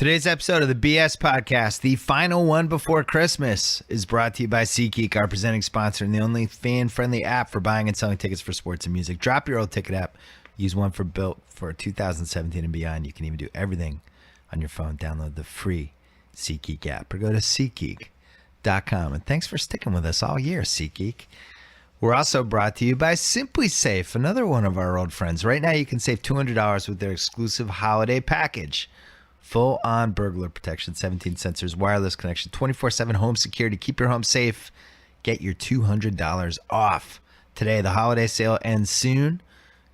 Today's episode of the BS Podcast, the final one before Christmas, is brought to you by SeatGeek, our presenting sponsor and the only fan-friendly app for buying and selling tickets for sports and music. Drop your old ticket app. Use one built for 2017 and beyond. You can even do everything on your phone. Download the free SeatGeek app or go to SeatGeek.com. And thanks for sticking with us all year, SeatGeek. We're also brought to you by Simply Safe, another one of our old friends. Right now, you can save $200 with their exclusive holiday package. Full-on burglar protection, 17 sensors, wireless connection, 24/7 home security. Keep your home safe. Get your $200 off today. The holiday sale ends soon.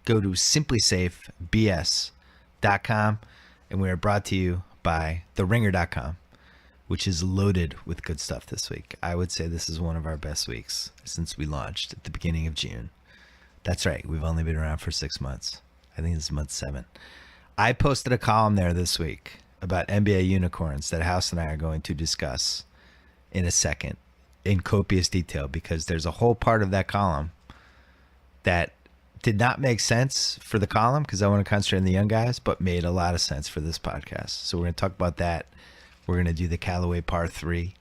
Go to simplysafebs.com. And we are brought to you by theringer.com, which is loaded with good stuff this week. I would say this is one of our best weeks since we launched at the beginning of June. That's right. We've only been around for 6 months. I think this is month 7. I posted a column there this week about NBA unicorns that House and I are going to discuss in a second in copious detail, because there's a whole part of that column that did not make sense for the column because I want to concentrate on the young guys, but made a lot of sense for this podcast. So we're going to talk about that. We're going to do the Callaway Par 3,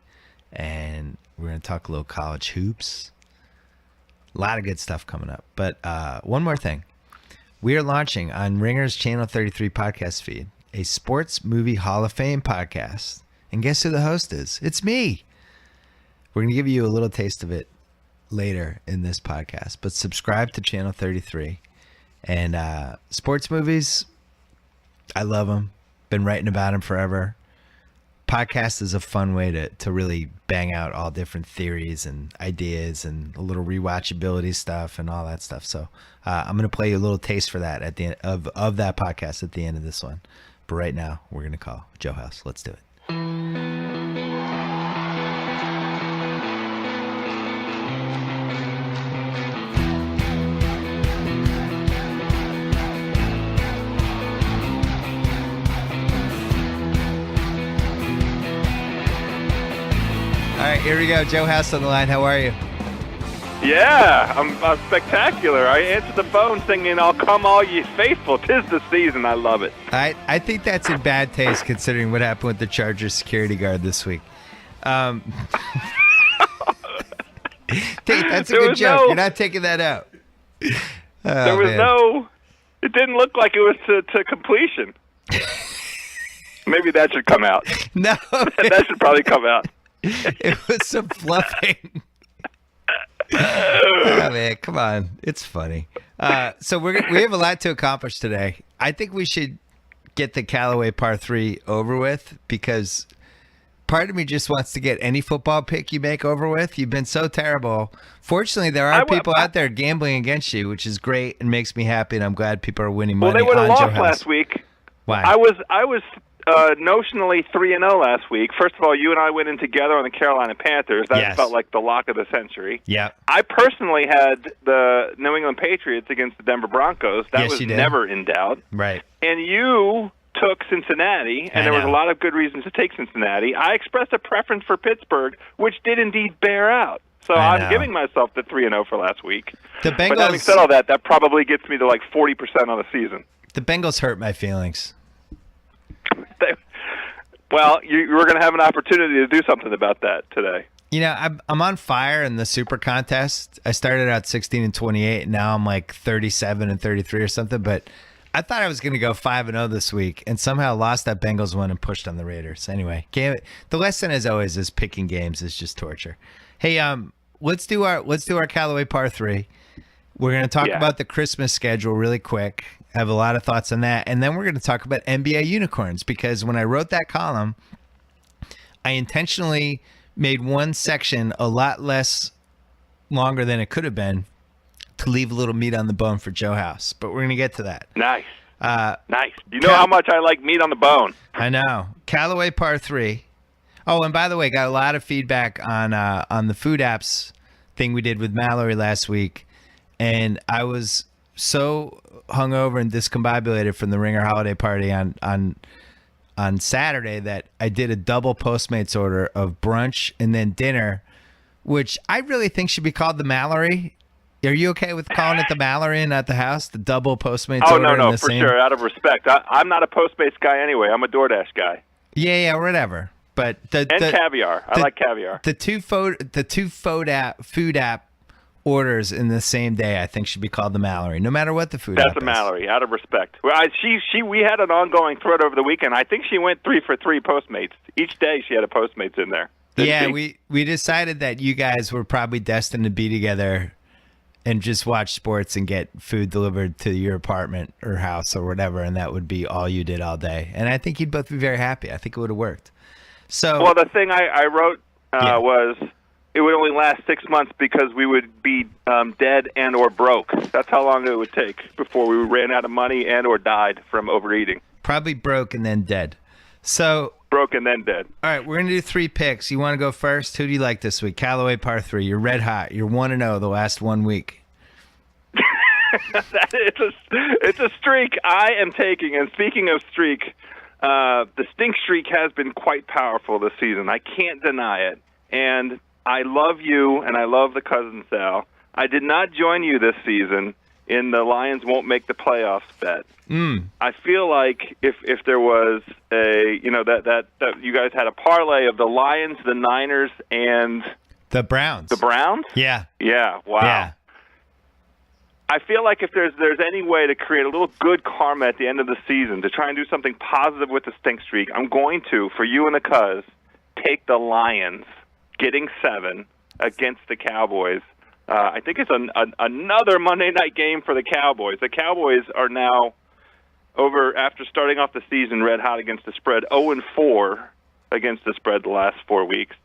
and we're going to talk a little college hoops. A lot of good stuff coming up. But one more thing. We are launching on Ringer's Channel 33 podcast feed a Sports Movie Hall of Fame podcast. And guess who the host is? It's me. We're going to give you a little taste of it later in this podcast. But subscribe to Channel 33. And sports movies, I love them. Been writing about them forever. Podcast is a fun way to really bang out all different theories and ideas and a little rewatchability stuff and all that stuff. So I'm going to play you a little taste for that at the end of that podcast at the end of this one. But right now, we're going to call Joe House. Let's do it. All right, here we go. Joe House on the line. How are you? Yeah, I'm spectacular. I answered the phone singing, "I'll come all ye faithful. 'Tis the season." I love it. I think that's in bad taste considering what happened with the Chargers security guard this week. That's a good joke. You're not taking that out. There was it didn't look like it was to completion. Maybe that should come out. No. That should probably come out. It was some fluffing. Oh, man, come on. It's funny. So we have a lot to accomplish today. I think we should get the Callaway Par 3 over with, because part of me just wants to get any football pick you make over with. You've been so terrible. Fortunately, there are people out there gambling against you, which is great and makes me happy, and I'm glad people are winning money. Well, they would have on lost last week. Why? I was notionally 3-0 last week. First of all, you and I went in together on the Carolina Panthers. That felt like the lock of the century. Yeah. I personally had the New England Patriots against the Denver Broncos. That was never in doubt. Right. And you took Cincinnati, and there was a lot of good reasons to take Cincinnati. I expressed a preference for Pittsburgh, which did indeed bear out. So I'm giving myself the 3-0 for last week. The Bengals, but having said all that, that probably gets me to like 40% on the season. The Bengals hurt my feelings. Well, you were going to have an opportunity to do something about that today. You know, I'm on fire in the Super Contest. I started out 16-28, and now I'm like 37-33 or something. But I thought I was going to go 5-0 this week, and somehow lost that Bengals one and pushed on the Raiders. Anyway, the lesson, as always, is picking games is just torture. Hey, let's do our Callaway Par 3. We're going to talk about the Christmas schedule really quick. I have a lot of thoughts on that. And then we're going to talk about NBA unicorns, because when I wrote that column, I intentionally made one section a lot less longer than it could have been to leave a little meat on the bone for Joe House. But we're going to get to that. Nice. Nice. You know how much I like meat on the bone. I know. Callaway Par 3. Oh, and by the way, got a lot of feedback on the food apps thing we did with Mallory last week. And I was so hungover and discombobulated from the Ringer holiday party on Saturday that I did a double Postmates order of brunch and then dinner, which I really think should be called the Mallory. Are you okay with calling it the Mallory and not the house? The double Postmates order? Oh, no, for sure. Out of respect. I'm not a Postmates guy anyway. I'm a DoorDash guy. Yeah, whatever. But the caviar. I like caviar. The two food app orders in the same day, I think, should be called the Mallory, no matter what the food app is. That's a Mallory, out of respect. Well, we had an ongoing thread over the weekend. I think she went 3 for 3 Postmates. Each day she had a Postmates in there. Yeah, we decided that you guys were probably destined to be together and just watch sports and get food delivered to your apartment or house or whatever, and that would be all you did all day. And I think you'd both be very happy. I think it would have worked. So, well, the thing I wrote was it would only last 6 months because we would be dead and or broke. That's how long it would take before we ran out of money and or died from overeating. Probably broke and then dead. So broke and then dead. All right, we're going to do 3 picks. You want to go first? Who do you like this week? Callaway par 3. You're red hot. You're 1-0 the last 1 week. It's a streak I am taking. And speaking of streak, the stink streak has been quite powerful this season. I can't deny it. And I love you, and I love the Cousin Sal. I did not join you this season in the Lions won't make the playoffs bet. I feel like if there was a, that you guys had a parlay of the Lions, the Niners, and the Browns. The Browns? Yeah. Yeah, wow. Yeah. I feel like if there's any way to create a little good karma at the end of the season to try and do something positive with the stink streak, I'm going to, for you and the Cuz, take the Lions getting 7 against the Cowboys. I think it's another Monday night game for the Cowboys. The Cowboys are now after starting off the season red hot against the spread, 0-4 against the spread the last 4 weeks.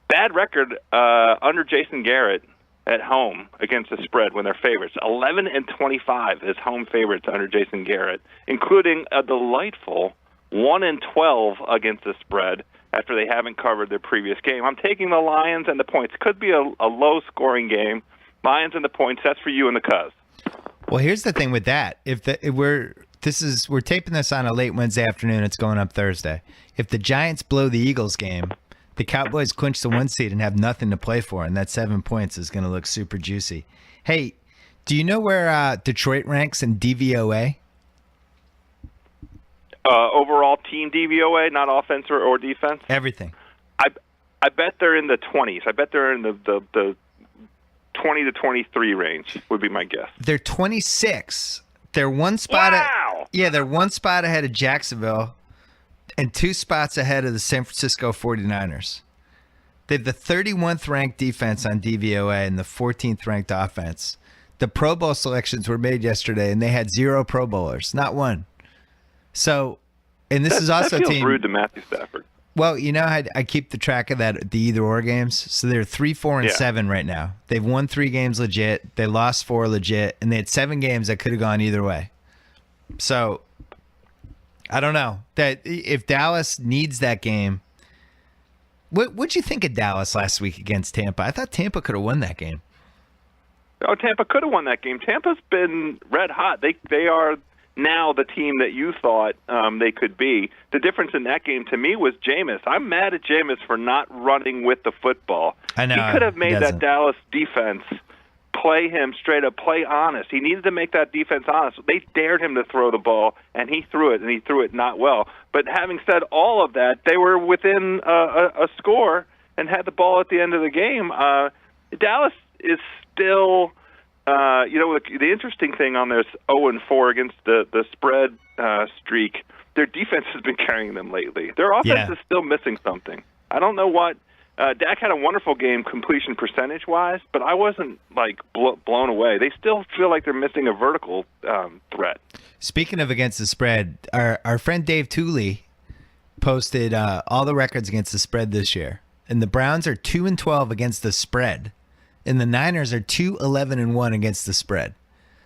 Bad record under Jason Garrett at home against the spread when they're favorites. 11-25 as home favorites under Jason Garrett, including a delightful 1-12 against the spread after they haven't covered their previous game. I'm taking the Lions and the points. Could be a low-scoring game. Lions and the points. That's for you and the Cuz. Well, here's the thing with that. We're taping this on a late Wednesday afternoon. It's going up Thursday. If the Giants blow the Eagles game, the Cowboys clinch the 1 seed and have nothing to play for, and that 7 points is going to look super juicy. Hey, do you know where Detroit ranks in DVOA? Overall team DVOA, not offense or defense? Everything. I bet they're in the 20s. I bet they're in the 20 to 23 range would be my guess. They're 26. They're one spot. Wow! They're one spot ahead of Jacksonville and 2 spots ahead of the San Francisco 49ers. They have the 31th ranked defense on DVOA and the 14th ranked offense. The Pro Bowl selections were made yesterday, and they had 0 Pro Bowlers, not one. So, and this is also that feels rude to Matthew Stafford. Well, I keep the track of that, the either-or games. So they're 3-4-7 right now. They've won 3 games legit. They lost 4 legit. And they had 7 games that could have gone either way. So, I don't know. That if Dallas needs that game, what'd you think of Dallas last week against Tampa? I thought Tampa could have won that game. Oh, Tampa could have won that game. Tampa's been red hot. They are now the team that you thought they could be. The difference in that game to me was Jameis. I'm mad at Jameis for not running with the football. I know. He could have made that Dallas defense play him straight up, play honest. He needed to make that defense honest. They dared him to throw the ball, and he threw it, and he threw it not well. But having said all of that, they were within a score and had the ball at the end of the game. Dallas is still... the interesting thing on this 0-4 against the spread streak, their defense has been carrying them lately. Their offense is still missing something. I don't know what. Dak had a wonderful game completion percentage-wise, but I wasn't blown away. They still feel like they're missing a vertical threat. Speaking of against the spread, our friend Dave Tooley posted all the records against the spread this year, and the Browns are 2-12 against the spread. And the Niners are 2-11-1 against the spread.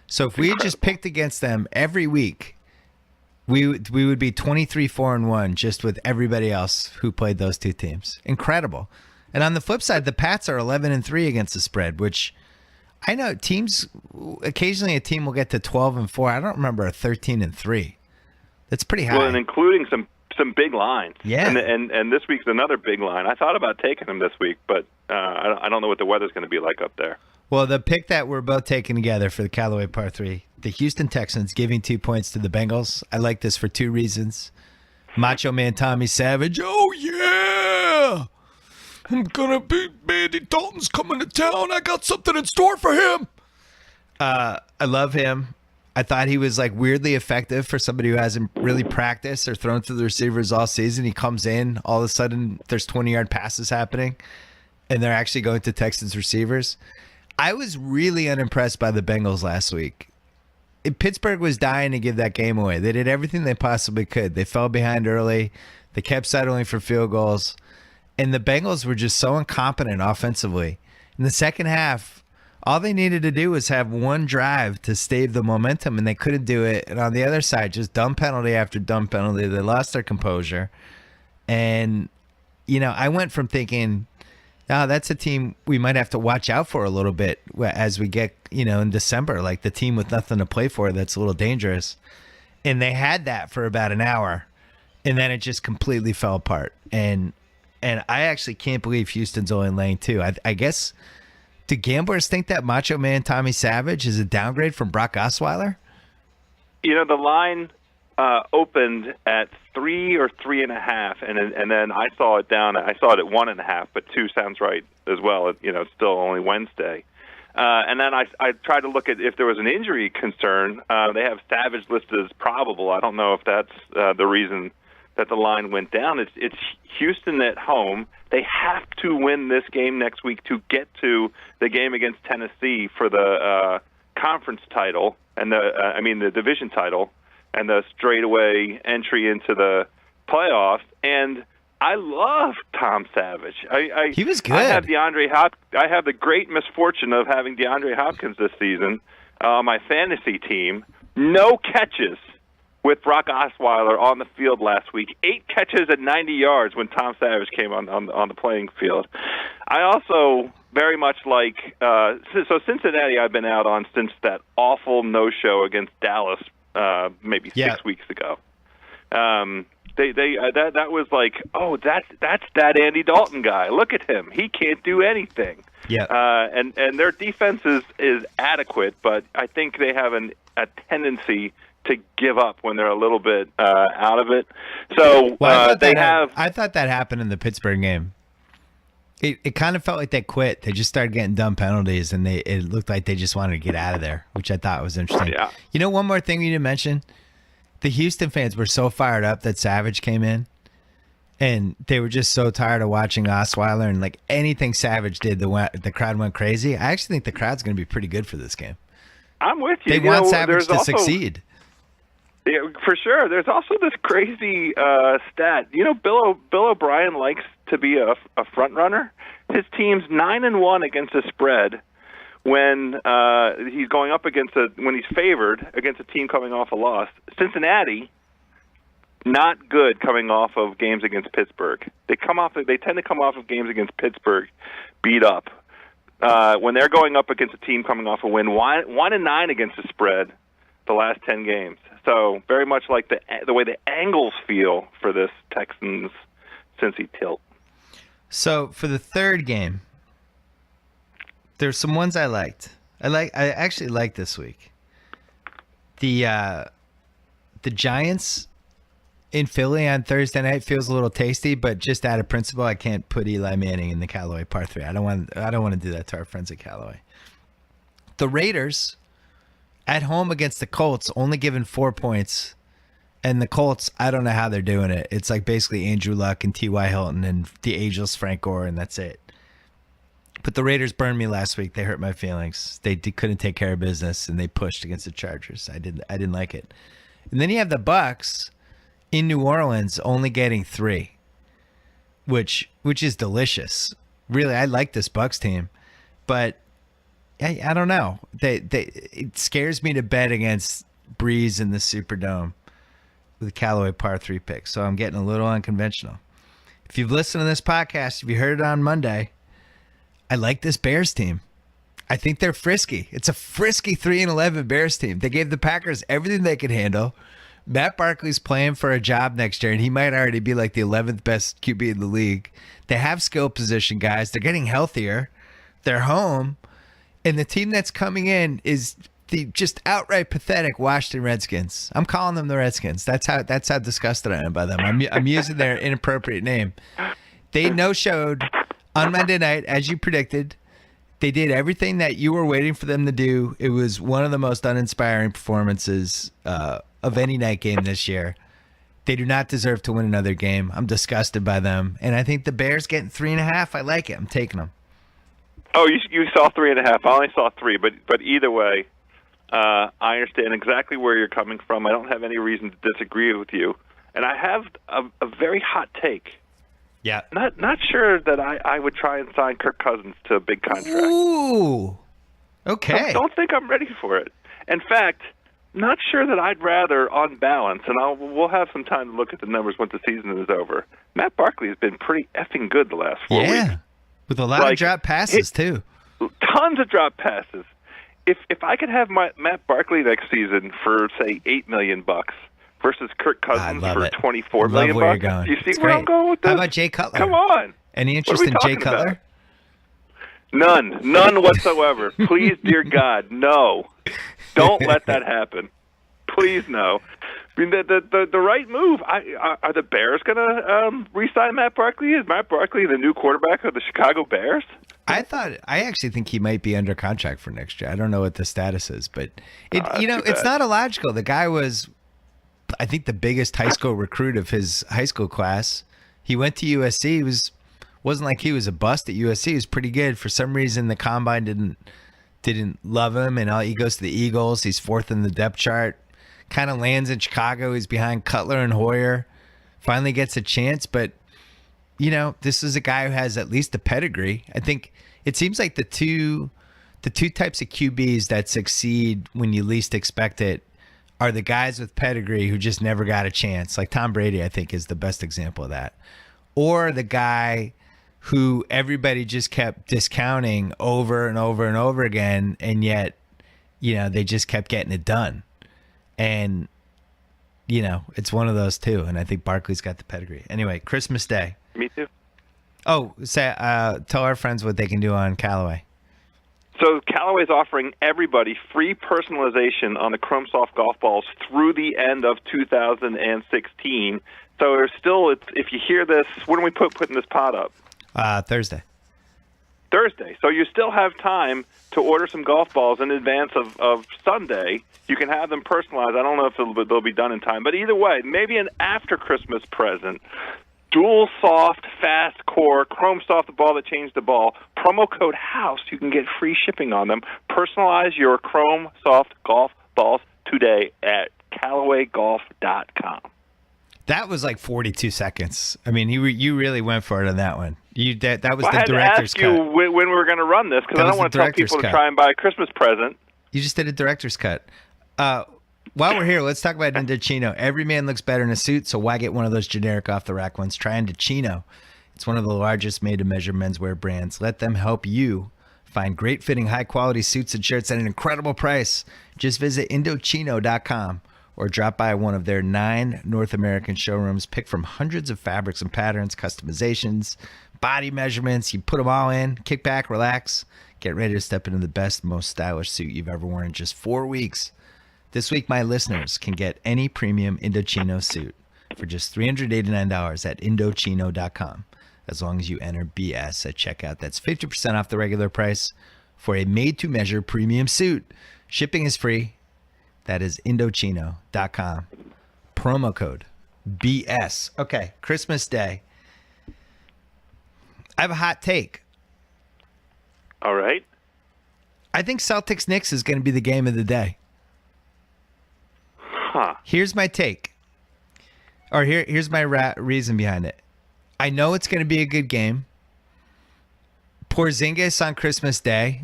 So if we had just picked against them every week, we would be 23-4-1 just with everybody else who played those 2 teams. Incredible. And on the flip side, the Pats are 11-3 against the spread, which I know occasionally a team will get to 12-4. I don't remember a 13-3. That's pretty high. Well, and including some big lines. Yeah. And this week's another big line. I thought about taking them this week, but I don't know what the weather's going to be like up there. Well, the pick that we're both taking together for the Callaway Par 3, the Houston Texans giving 2 points to the Bengals. I like this for 2 reasons. Macho Man Tommy Savage. Oh, yeah. I'm going to beat Andy Dalton's coming to town. I got something in store for him. I love him. I thought he was like weirdly effective for somebody who hasn't really practiced or thrown to the receivers all season. He comes in, all of a sudden there's 20-yard passes happening, and they're actually going to Texans receivers. I was really unimpressed by the Bengals last week. Pittsburgh was dying to give that game away. They did everything they possibly could. They fell behind early. They kept settling for field goals. And the Bengals were just so incompetent offensively. In the second half, all they needed to do was have one drive to stave the momentum, and they couldn't do it. And on the other side, just dumb penalty after dumb penalty. They lost their composure. And, I went from thinking, oh, that's a team we might have to watch out for a little bit as we get, in December, like the team with nothing to play for that's a little dangerous. And they had that for about an hour, and then it just completely fell apart. And I actually can't believe Houston's only laying 2. I guess, do gamblers think that Macho Man Tommy Savage is a downgrade from Brock Osweiler? The line opened at 3 or 3.5, and then I saw it down. I saw it at 1.5, but 2 sounds right as well. It's still only Wednesday. And then I tried to look at if there was an injury concern. They have Savage listed as probable. I don't know if that's the reason that the line went down. It's Houston at home. They have to win this game next week to get to the game against Tennessee for the conference title and the division title and the straightaway entry into the playoffs. And I love Tom Savage. He was good. I have the great misfortune of having DeAndre Hopkins this season on my fantasy team. No catches with Brock Osweiler on the field last week. 8 catches at 90 yards when Tom Savage came on the playing field. I also very much like so Cincinnati I've been out on since that awful no-show against Dallas maybe 6 weeks ago. That was like, oh, that's that Andy Dalton guy. Look at him. He can't do anything. Yeah. And their defense is adequate, but I think they have a tendency to give up when they're a little bit out of it. So I thought that happened in the Pittsburgh game. It kind of felt like they quit. They just started getting dumb penalties, and it looked like they just wanted to get out of there, which I thought was interesting. Yeah. One more thing you didn't mention. The Houston fans were so fired up that Savage came in, and they were just so tired of watching Osweiler, and like anything Savage did, the crowd went crazy. I actually think the crowd's going to be pretty good for this game. I'm with you. They want Savage to succeed. Yeah, for sure. There's also this crazy stat. Bill O'Brien likes to be a front runner. His team's 9-1 against the spread when he's going up when he's favored against a team coming off a loss. Cincinnati, not good coming off of games against Pittsburgh. They tend to come off of games against Pittsburgh beat up. When they're going up against a team coming off a win, 1-9 against the spread the last 10 games. So very much like the way the angles feel for this Texans Cincy tilt. So for the third game, there's some ones I liked. I actually liked this week. The Giants in Philly on Thursday night feels a little tasty, but just out of principle, I can't put Eli Manning in the Callaway Par 3. I don't want to do that to our friends at Callaway. The Raiders at home against the Colts, only given 4 points. And the Colts, I don't know how they're doing it. It's like basically Andrew Luck and T.Y. Hilton and the ageless Frank Gore, and that's it. But the Raiders burned me last week. They hurt my feelings. They couldn't take care of business, and they pushed against the Chargers. I didn't like it. And then you have the Bucs in New Orleans only getting 3, which is delicious. Really, I like this Bucs team, but I don't know. It scares me to bet against Breeze in the Superdome with a Callaway Par 3 pick. So I'm getting a little unconventional. If you've listened to this podcast, if you heard it on Monday, I like this Bears team. I think they're frisky. It's a frisky 3-11 Bears team. They gave the Packers everything they could handle. Matt Barkley's playing for a job next year, and he might already be like the 11th best QB in the league. They have skill position guys. They're getting healthier. They're home. And the team that's coming in is the just outright pathetic Washington Redskins. I'm calling them the Redskins. That's how disgusted I am by them. I'm using their inappropriate name. They no-showed on Monday night, as you predicted. They did everything that you were waiting for them to do. It was one of the most uninspiring performances of any night game this year. They do not deserve to win another game. I'm disgusted by them. And I think the Bears getting 3.5. I like it. I'm taking them. Oh, you saw 3.5. I only saw 3, but either way, I understand exactly where you're coming from. I don't have any reason to disagree with you. And I have a very hot take. Yeah. Not sure that I would try and sign Kirk Cousins to a big contract. Ooh. Okay. Don't think I'm ready for it. In fact, not sure that I'd rather, on balance, and we'll have some time to look at the numbers once the season is over. Matt Barkley has been pretty effing good the last 4 weeks. Yeah, with a lot of drop passes, too. Tons of drop passes. If I could have Matt Barkley next season for, say, $8 million versus Kirk Cousins for $24 million, where you're going. Do you see where I'm going with this? How about Jay Cutler? Come on. Any interest in Jay Cutler? About? None whatsoever. Please, dear God, no. Don't let that happen. Please, no. I mean, the right move. Are the Bears going to re-sign Matt Barkley? Is Matt Barkley the new quarterback of the Chicago Bears? I actually think he might be under contract for next year. I don't know what the status is, but it's not illogical. The guy was, I think, the biggest high school recruit of his high school class. He went to USC. It wasn't like he was a bust at USC. He was pretty good. For some reason, the combine didn't love him, and he goes to the Eagles. He's 4th in the depth chart. Kind of lands in Chicago. He's behind Cutler and Hoyer. Finally gets a chance, but this is a guy who has at least a pedigree. I think it seems like the two types of QBs that succeed when you least expect it are the guys with pedigree who just never got a chance. Like Tom Brady, I think, is the best example of that. Or the guy who everybody just kept discounting over and over and over again, and yet, they just kept getting it done. And, it's one of those two. And I think Barkley's got the pedigree. Anyway, Christmas Day. Me too. Oh, tell our friends what they can do on Callaway. So Callaway's offering everybody free personalization on the Chrome Soft golf balls through the end of 2016. So there's still, if you hear this, when are we putting this pod up? Thursday. So you still have time to order some golf balls in advance of Sunday. You can have them personalized. I don't know if they'll be done in time, but either way, maybe an after Christmas present. Dual soft, fast core, Chrome Soft, the ball that changed the ball. Promo code HOUSE. You can get free shipping on them. Personalize your Chrome Soft golf balls today at CallawayGolf.com. That was like 42 seconds. I mean, you really went for it on that one. That was the director's cut. I had to ask you when we were going to run this because I don't want to tell people to try and buy a Christmas present. You just did a director's cut. While we're here, let's talk about Indochino. Every man looks better in a suit, so why get one of those generic off-the-rack ones? Try Indochino. It's one of the largest made-to-measure menswear brands. Let them help you find great-fitting, high-quality suits and shirts at an incredible price. Just visit Indochino.com or drop by one of their 9 North American showrooms. Pick from hundreds of fabrics and patterns, customizations, body measurements. You put them all in, kick back, relax, get ready to step into the best, most stylish suit you've ever worn in just 4 weeks. This week, my listeners can get any premium Indochino suit for just $389 at Indochino.com, as long as you enter BS at checkout. That's 50% off the regular price for a made-to-measure premium suit. Shipping is free. That is Indochino.com. Promo code BS. Okay, Christmas Day. I have a hot take. All right. I think Celtics-Knicks is going to be the game of the day. Huh. Here's my take. Or here's my reason behind it. I know it's going to be a good game. Porzingis on Christmas Day,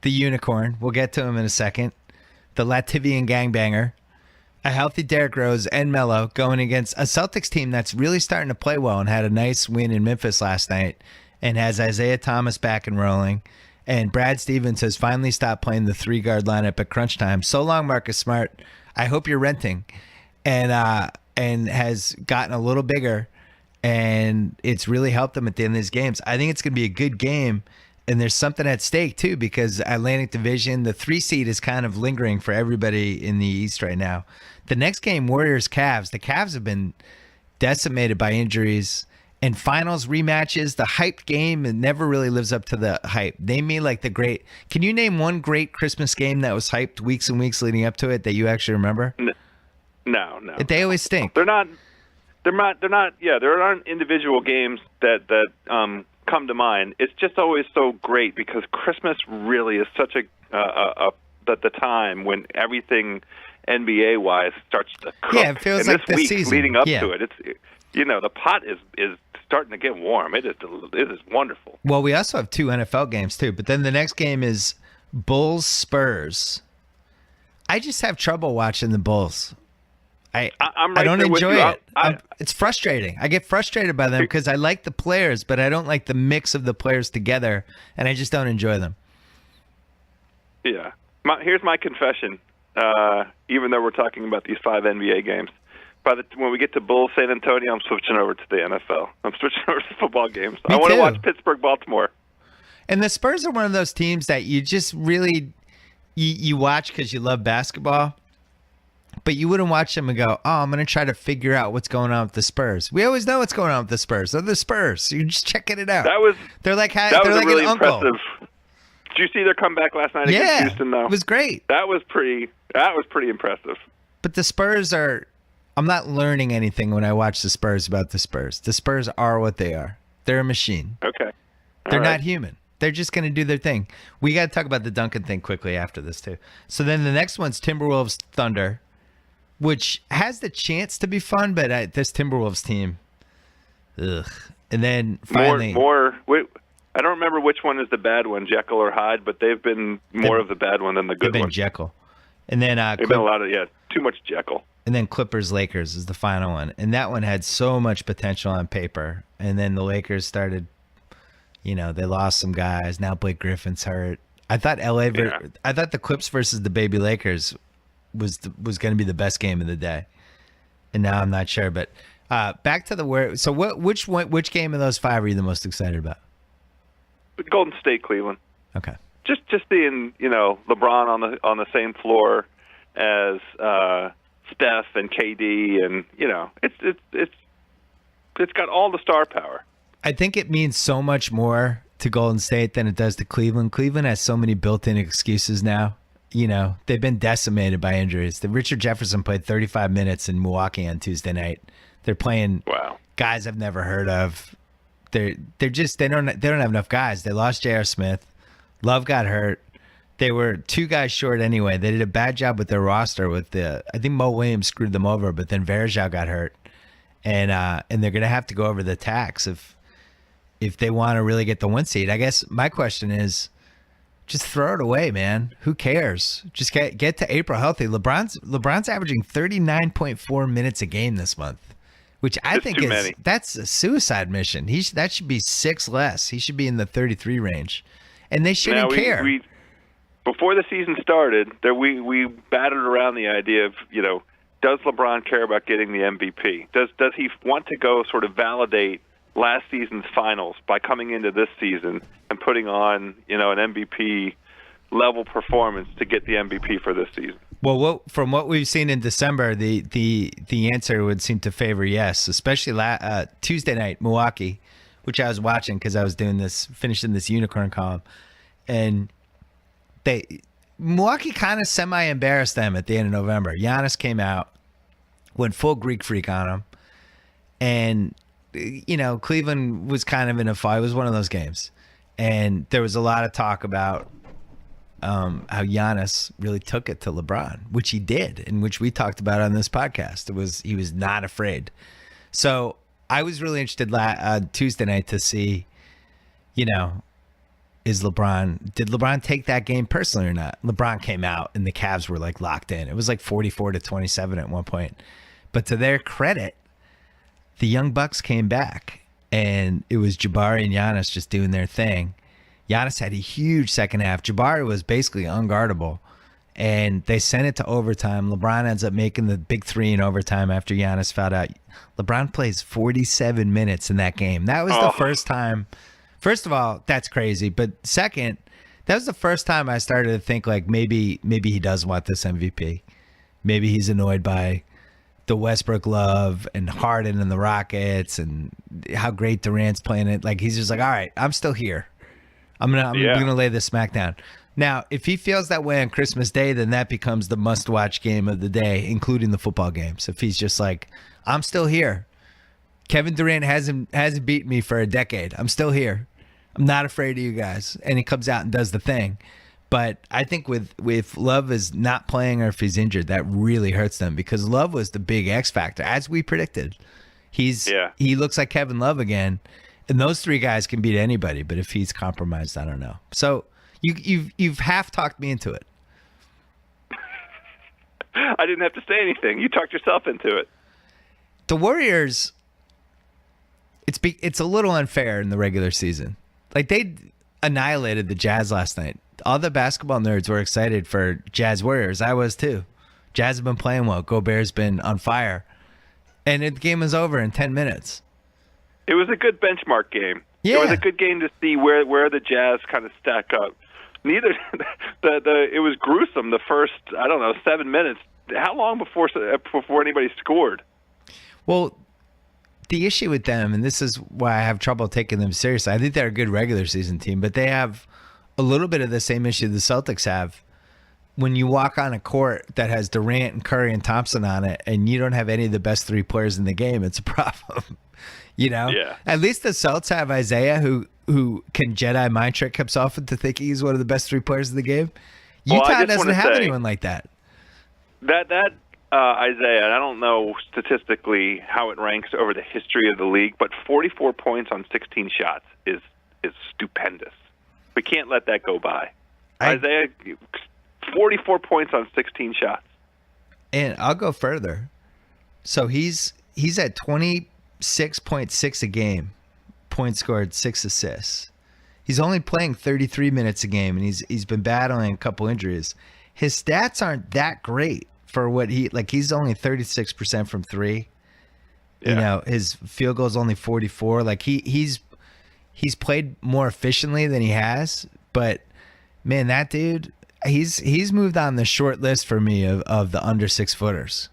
the unicorn. We'll get to him in a second. The Latvian gangbanger. A healthy Derrick Rose and Melo going against a Celtics team that's really starting to play well and had a nice win in Memphis last night and has Isaiah Thomas back and rolling. And Brad Stevens has finally stopped playing the 3-guard lineup at crunch time. So long, Marcus Smart. I hope you're renting. And has gotten a little bigger, and it's really helped them at the end of these games. I think it's going to be a good game, And there's something at stake too, because Atlantic Division, the 3 seed is kind of lingering for everybody in the East right now. The next game, Warriors Cavs. The Cavs have been decimated by injuries and finals rematches. The hyped game, it never really lives up to the hype. Name me like the great. Can you name one great Christmas game that was hyped weeks and weeks leading up to it that you actually remember? No. They always stink. They're not. Yeah, there aren't individual games that come to mind. It's just always so great because Christmas really is such the time when everything NBA wise starts to cook. Yeah, it feels and like this the week season leading up yeah. to it. It's the pot is starting to get warm. It is wonderful. Well, we also have 2 NFL games too, but then the next game is Bulls Spurs. I just have trouble watching the Bulls. I'm right I don't there with enjoy you. it. It's frustrating. I get frustrated by them because I like the players, but I don't like the mix of the players together, and I just don't enjoy them. Yeah. Here's my confession. Even though we're talking about these 5 NBA games, when we get to Bulls San Antonio, I'm switching over to the NFL. I'm switching over to football games. I want to watch Pittsburgh Baltimore. And the Spurs are one of those teams that you just really you watch because you love basketball. But you wouldn't watch them and go, oh, I'm going to try to figure out what's going on with the Spurs. We always know what's going on with the Spurs. They're the Spurs. You're just checking it out. They're like really an uncle. Impressive. Did you see their comeback last night against Houston, though? It was great. That was pretty impressive. But the Spurs I'm not learning anything when I watch the Spurs about the Spurs. The Spurs are what they are. They're a machine. Okay. They're not human. They're just going to do their thing. We got to talk about the Duncan thing quickly after this, too. So then the next one's Timberwolves Thunder, which has the chance to be fun, but this Timberwolves team, ugh. And then finally, I don't remember which one is the bad one, Jekyll or Hyde, but they've been more of the bad one than the good one. They've been Jekyll, and then they've been a lot of too much Jekyll. And then Clippers Lakers is the final one, and that one had so much potential on paper, and then the Lakers started, they lost some guys. Now Blake Griffin's hurt. I thought I thought the Clips versus the baby Lakers was going to be the best game of the day, and now I'm not sure. But back to which game of those 5 are you the most excited about? Golden State, Cleveland. Okay. Just seeing LeBron on the same floor as Steph and KD, and it's got all the star power. I think it means so much more to Golden State than it does to Cleveland. Cleveland has so many built-in excuses now. They've been decimated by injuries. Richard Jefferson played 35 minutes in Milwaukee on Tuesday night. They're playing guys I've never heard of. They don't have enough guys. They lost J.R. Smith. Love got hurt. They were 2 guys short anyway. They did a bad job with their roster. I think Mo Williams screwed them over, but then Varejao got hurt, and they're gonna have to go over the tax if they want to really get the 1 seed. I guess my question is, just throw it away, man. Who cares? Just get to April healthy. LeBron's averaging 39.4 minutes a game this month, which I think that's a suicide mission. That should be 6 less. He should be in the 33 range, and they shouldn't care. Before the season started, we batted around the idea of does LeBron care about getting the MVP? Does he want to go sort of validate last season's finals by coming into this season and putting on an MVP level performance to get the MVP for this season? Well, from what we've seen in December, the answer would seem to favor yes, especially Tuesday night, Milwaukee, which I was watching because I was finishing this unicorn column, and Milwaukee kind of semi-embarrassed them at the end of November. Giannis came out, went full Greek freak on them, and Cleveland was kind of in a fight. It was one of those games, and there was a lot of talk about how Giannis really took it to LeBron, which he did, and which we talked about on this podcast. He was not afraid. So I was really interested Tuesday night to see, did LeBron take that game personally or not? LeBron came out and the Cavs were like locked in. It was like 44-27 at one point. But to their credit, the Young Bucks came back, and it was Jabari and Giannis just doing their thing. Giannis had a huge second half. Jabari was basically unguardable, and they sent it to overtime. LeBron ends up making the big 3 in overtime after Giannis fouled out. LeBron plays 47 minutes in that game. That was the first time First of all, that's crazy. But second, that was the first time I started to think like maybe he does want this MVP. Maybe he's annoyed by the Westbrook love and Harden and the Rockets and how great Durant's playing it. Like he's just like, all right, I'm still here. I'm gonna lay this smack down. Now, if he feels that way on Christmas Day, then that becomes the must-watch game of the day, including the football games. If he's just like, I'm still here. Kevin Durant hasn't beaten me for a decade. I'm still here. I'm not afraid of you guys. And he comes out and does the thing. But I think with Love is not playing or if he's injured, that really hurts them because Love was the big X factor, as we predicted. He looks like Kevin Love again, and those three guys can beat anybody. But if he's compromised, I don't know. So you've half talked me into it. I didn't have to say anything. You talked yourself into it. The Warriors, it's a little unfair in the regular season. Like they annihilated the Jazz last night. All the basketball nerds were excited for Jazz Warriors. I was too. Jazz have been playing well. Gobert's been on fire. And the game was over in 10 minutes. It was a good benchmark game. Yeah. It was a good game to see where the Jazz kind of stack up. Neither it was gruesome the first, 7 minutes. How long before anybody scored? Well, the issue with them, and this is why I have trouble taking them seriously, I think they're a good regular season team, but they have a little bit of the same issue the Celtics have. When you walk on a court that has Durant and Curry and Thompson on it, and you don't have any of the best three players in the game, it's a problem. Yeah. At least the Celtics have Isaiah, who can Jedi mind trick himself into thinking he's one of the best three players in the game. Utah doesn't have anyone like that. That Isaiah, I don't know statistically how it ranks over the history of the league, but 44 points on 16 shots is stupendous. We can't let that go by. Isaiah, 44 points on 16 shots. And I'll go further. So he's at 26.6 a game, points scored, 6 assists. He's only playing 33 minutes a game, and he's been battling a couple injuries. His stats aren't that great for what he's only 36% from three. Yeah. His field goal is only 44. Like he's played more efficiently than he has, but man, that dude, he's moved on the short list for me of the under 6 footers.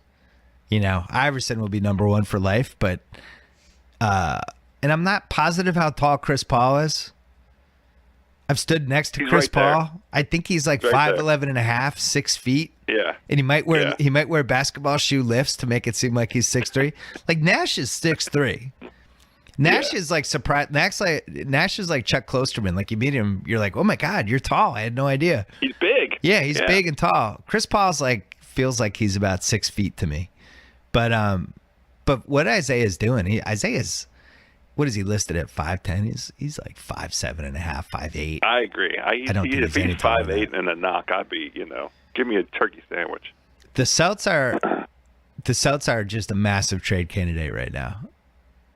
Iverson will be number one for life, but and I'm not positive how tall Chris Paul is. I've stood next to Chris Paul. I think he's like 5'11 and a half, 6 feet. Yeah. And he might wear basketball shoe lifts to make it seem like he's 6'3". Like Nash is 6'3". Nash is like surprised. Nash is like Chuck Klosterman. Like you meet him, you're like, oh my God, you're tall. I had no idea. He's big. Yeah, he's big and tall. Chris Paul's feels like he's about 6 feet to me. But what Isaiah's doing, Isaiah's, what is he listed at, 5'10"? He's like 5'7 and a half, 5'8". I agree. I don't think if he's 5'8" and a knock, I'd be, give me a turkey sandwich. The Celts are just a massive trade candidate right now.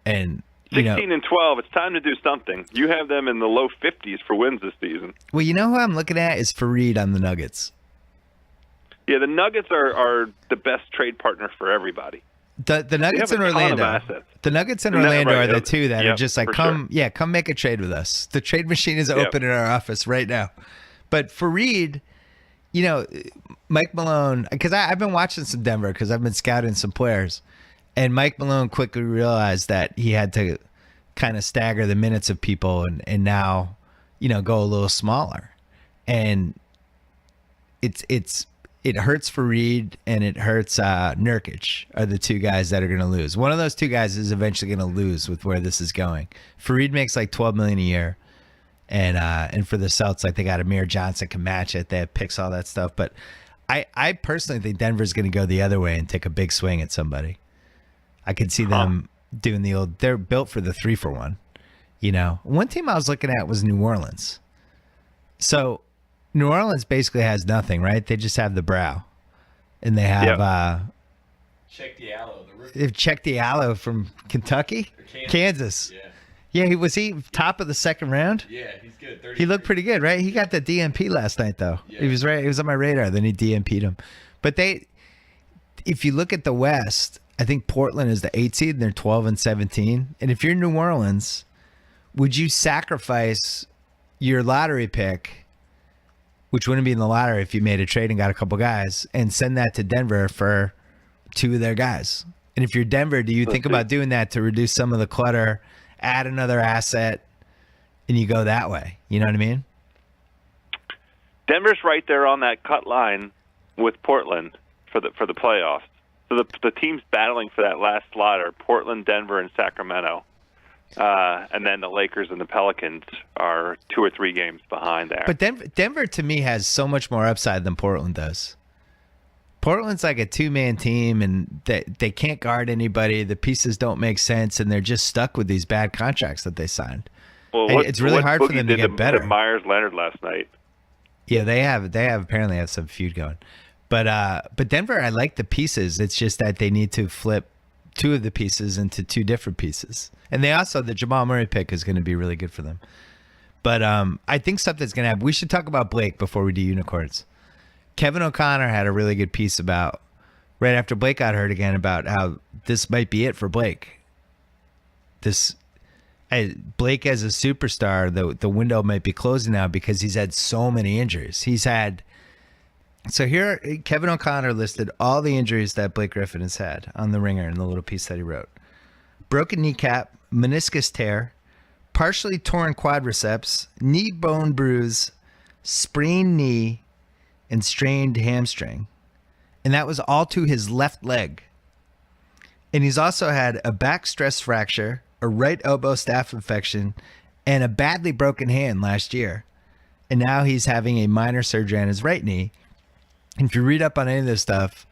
And 16 and 12, it's time to do something. You have them in the low 50s for wins this season. Well, who I'm looking at is Fareed on the Nuggets. Yeah, the Nuggets are the best trade partner for everybody. The Nuggets in Orlando. The Nuggets in Orlando are the two that are just like, come make a trade with us. The trade machine is open in our office right now. But Fareed, Mike Malone, because I've been watching some Denver because I've been scouting some players. And Mike Malone quickly realized that he had to kind of stagger the minutes of people and now, go a little smaller. And it hurts Fareed and it hurts Nurkic are the two guys that are going to lose. One of those two guys is eventually going to lose with where this is going. Fareed makes like $12 million a year. And for the Celts, they got Amir Johnson can match it. They have picks, all that stuff. But I personally think Denver's going to go the other way and take a big swing at somebody. I could see them doing the old, they're built for the 3-for-1. One team I was looking at was New Orleans. So New Orleans basically has nothing, right? They just have the brow. And they have Check Diallo, the rookie. They've Check Diallo from Kentucky? Kansas. Yeah, was he top of the second round? Yeah, he's good. He looked pretty good, right? He got the DMP last night though. Yeah. He was right. He was on my radar. Then he DMP'd him. But if you look at the West, I think Portland is the 8 seed and they're 12 and 17. And if you're New Orleans, would you sacrifice your lottery pick, which wouldn't be in the lottery if you made a trade and got a couple guys, and send that to Denver for 2 of their guys? And if you're Denver, do you think about doing that to reduce some of the clutter, add another asset, and you go that way? You know what I mean? Denver's right there on that cut line with Portland for the playoffs. So the teams battling for that last slot are Portland, Denver, and Sacramento. And then the Lakers and the Pelicans are 2 or 3 games behind there. But Denver to me has so much more upside than Portland does. Portland's like a 2-man team, and they can't guard anybody. The pieces don't make sense, and they're just stuck with these bad contracts that they signed. Well, it's really hard for them to get better. Myers Leonard last night. Yeah, they apparently have some feud going. But Denver, I like the pieces. It's just that they need to flip 2 of the pieces into 2 different pieces. And they also, the Jamal Murray pick is going to be really good for them. But I think something's going to happen. We should talk about Blake before we do unicorns. Kevin O'Connor had a really good piece about, right after Blake got hurt again, about how this might be it for Blake. Blake as a superstar, the window might be closing now because he's had so many injuries. So here, Kevin O'Connor listed all the injuries that Blake Griffin has had on the Ringer in the little piece that he wrote. Broken kneecap, meniscus tear, partially torn quadriceps, knee bone bruise, sprained knee, and strained hamstring. And that was all to his left leg. And he's also had a back stress fracture, a right elbow staph infection, and a badly broken hand last year. And now he's having a minor surgery on his right knee. And if you read up on any of this stuff,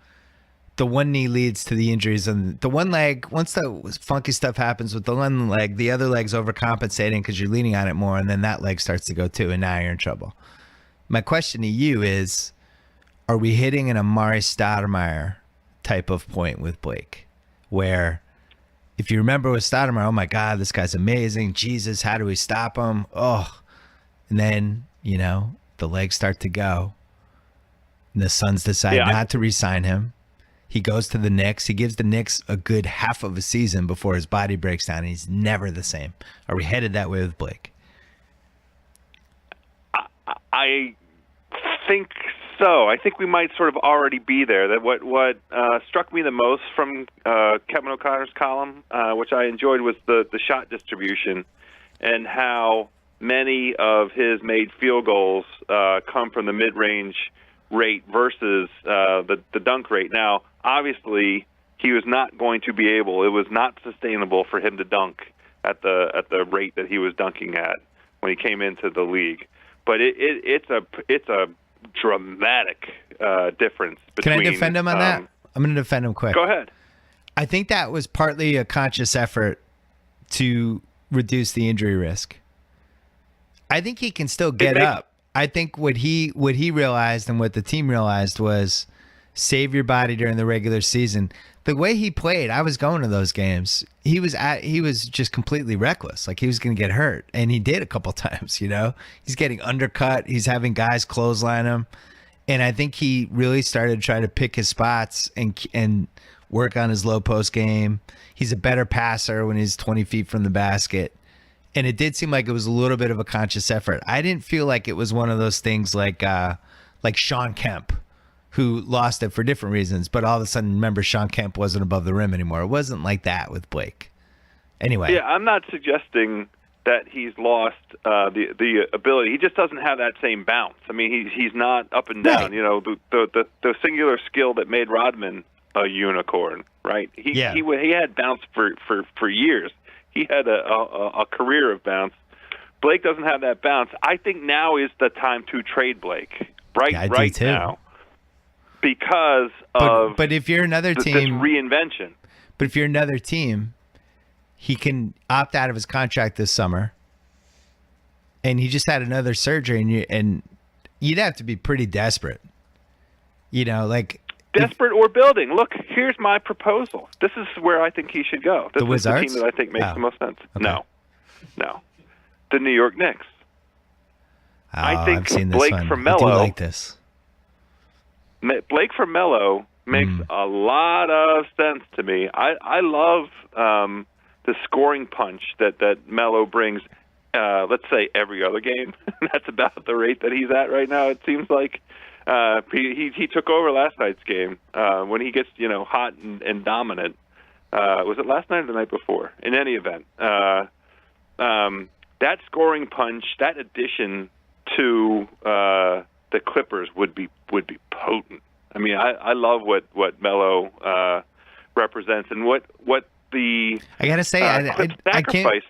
the one knee leads to the injuries, and the one leg, once the funky stuff happens with the one leg, the other leg's overcompensating because you're leaning on it more, and then that leg starts to go too, and now you're in trouble. My question to you is, are we hitting an Amari Stoudemire type of point with Blake, where if you remember with Stoudemire, oh my God, this guy's amazing. Jesus, how do we stop him? Oh, and then, the legs start to go. And the Suns decide not to re-sign him. He goes to the Knicks. He gives the Knicks a good half of a season before his body breaks down, and he's never the same. Are we headed that way with Blake? I think so. I think we might sort of already be there. That what struck me the most from Kevin O'Connor's column, which I enjoyed, was the shot distribution and how many of his made field goals come from the mid-range rate versus the dunk rate. Now, obviously, he was not going to be able. It was not sustainable for him to dunk at the rate that he was dunking at when he came into the league. But it's a dramatic difference between. Can I defend him on that? I'm going to defend him quick. Go ahead. I think that was partly a conscious effort to reduce the injury risk. I think he can still get up. I think what he realized and what the team realized was save your body during the regular season. The way he played, I was going to those games. He was just completely reckless. Like he was going to get hurt, and he did a couple times. He's getting undercut. He's having guys clothesline him, and I think he really started to try to pick his spots and work on his low post game. He's a better passer when he's 20 feet from the basket. And it did seem like it was a little bit of a conscious effort. I didn't feel like it was one of those things like Sean Kemp, who lost it for different reasons, but all of a sudden, remember, Sean Kemp wasn't above the rim anymore. It wasn't like that with Blake. Anyway. Yeah, I'm not suggesting that he's lost the ability. He just doesn't have that same bounce. I mean, he's not up and down. Right. The singular skill that made Rodman a unicorn, right? He had bounce for years. He had a career of bounce. Blake doesn't have that bounce. I think now is the time to trade Blake. Right now. Because but if you're another team, this reinvention. But if you're another team, he can opt out of his contract this summer. And he just had another surgery, and you'd have to be pretty desperate. Desperate or building. Look, here's my proposal. This is where I think he should go. This is the team that I think makes the most sense. Okay. No. The New York Knicks. Oh, I think I've seen this Blake one. for Melo. I do like this. Blake for Melo makes a lot of sense to me. I love the scoring punch that Melo brings, let's say every other game. That's about the rate that he's at right now. It seems like he took over last night's game when he gets hot and dominant. Was it last night or the night before? In any event, that scoring punch, that addition to the Clippers would be potent. I mean, I love what Melo represents and what the I gotta say sacrifice.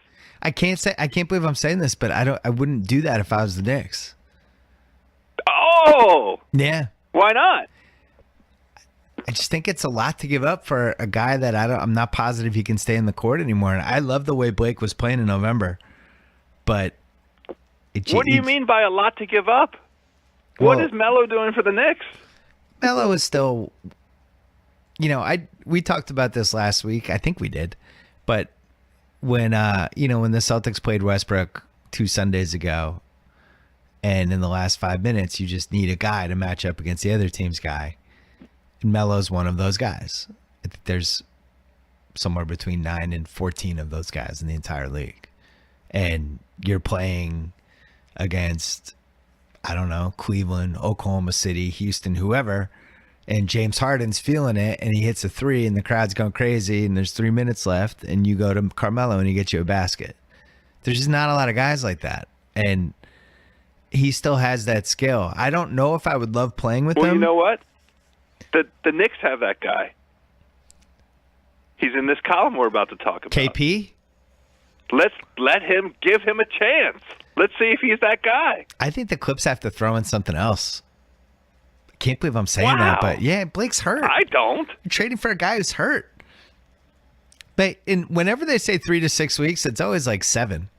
I can't believe I'm saying this, but I wouldn't do that if I was the Knicks. Oh yeah, why not? I just think it's a lot to give up for a guy that I'm not positive he can stay in the court anymore. And I love the way Blake was playing in November, but what do you mean by a lot to give up? What is Melo doing for the Knicks? Melo is still, we talked about this last week. I think we did, but when when the Celtics played Westbrook 2 Sundays ago, and in the last 5 minutes, you just need a guy to match up against the other team's guy. And Melo's one of those guys. I think there's somewhere between 9 and 14 of those guys in the entire league. And you're playing against, I don't know, Cleveland, Oklahoma City, Houston, whoever, and James Harden's feeling it, and he hits a 3, and the crowd's going crazy, and there's 3 minutes left, and you go to Carmelo, and he gets you a basket. There's just not a lot of guys like that. And he still has that skill. I don't know if I would love playing with him. Well, you know what? The Knicks have that guy. He's in this column we're about to talk about. KP? Let's give him a chance. Let's see if he's that guy. I think the Clips have to throw in something else. I can't believe I'm saying that, but yeah, Blake's hurt. I don't. You're trading for a guy who's hurt. But whenever they say 3 to 6 weeks, it's always like 7.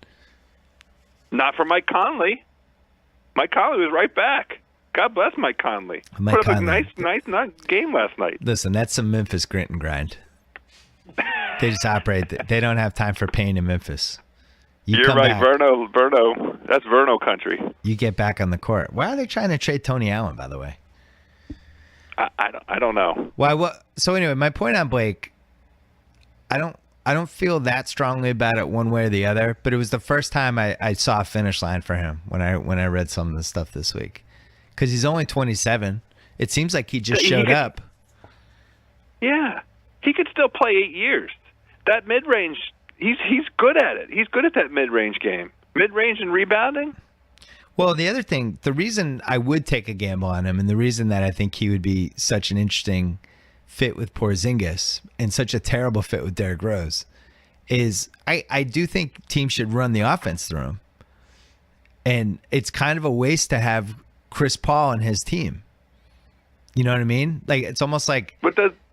Not for Mike Conley. Mike Conley was right back. God bless Mike Conley. Mike Put up Conley. a nice game last night. Listen, that's some Memphis grit and grind. They just operate. They don't have time for pain in Memphis. You're right, Verno. That's Verno country. You get back on the court. Why are they trying to trade Tony Allen, by the way? I don't know. Why? What? So anyway, my point on Blake, I don't feel that strongly about it one way or the other. But it was the first time I saw a finish line for him when I read some of the stuff this week. Because he's only 27. It seems like he just showed up. Yeah. He could still play 8 years. That mid-range, he's good at it. He's good at that mid-range game. Mid-range and rebounding. Well, the other thing, the reason I would take a gamble on him and the reason that I think he would be such an interesting fit with Porzingis and such a terrible fit with Derrick Rose is I do think teams should run the offense through him. And it's kind of a waste to have Chris Paul and his team. You know what I mean? Like, it's almost like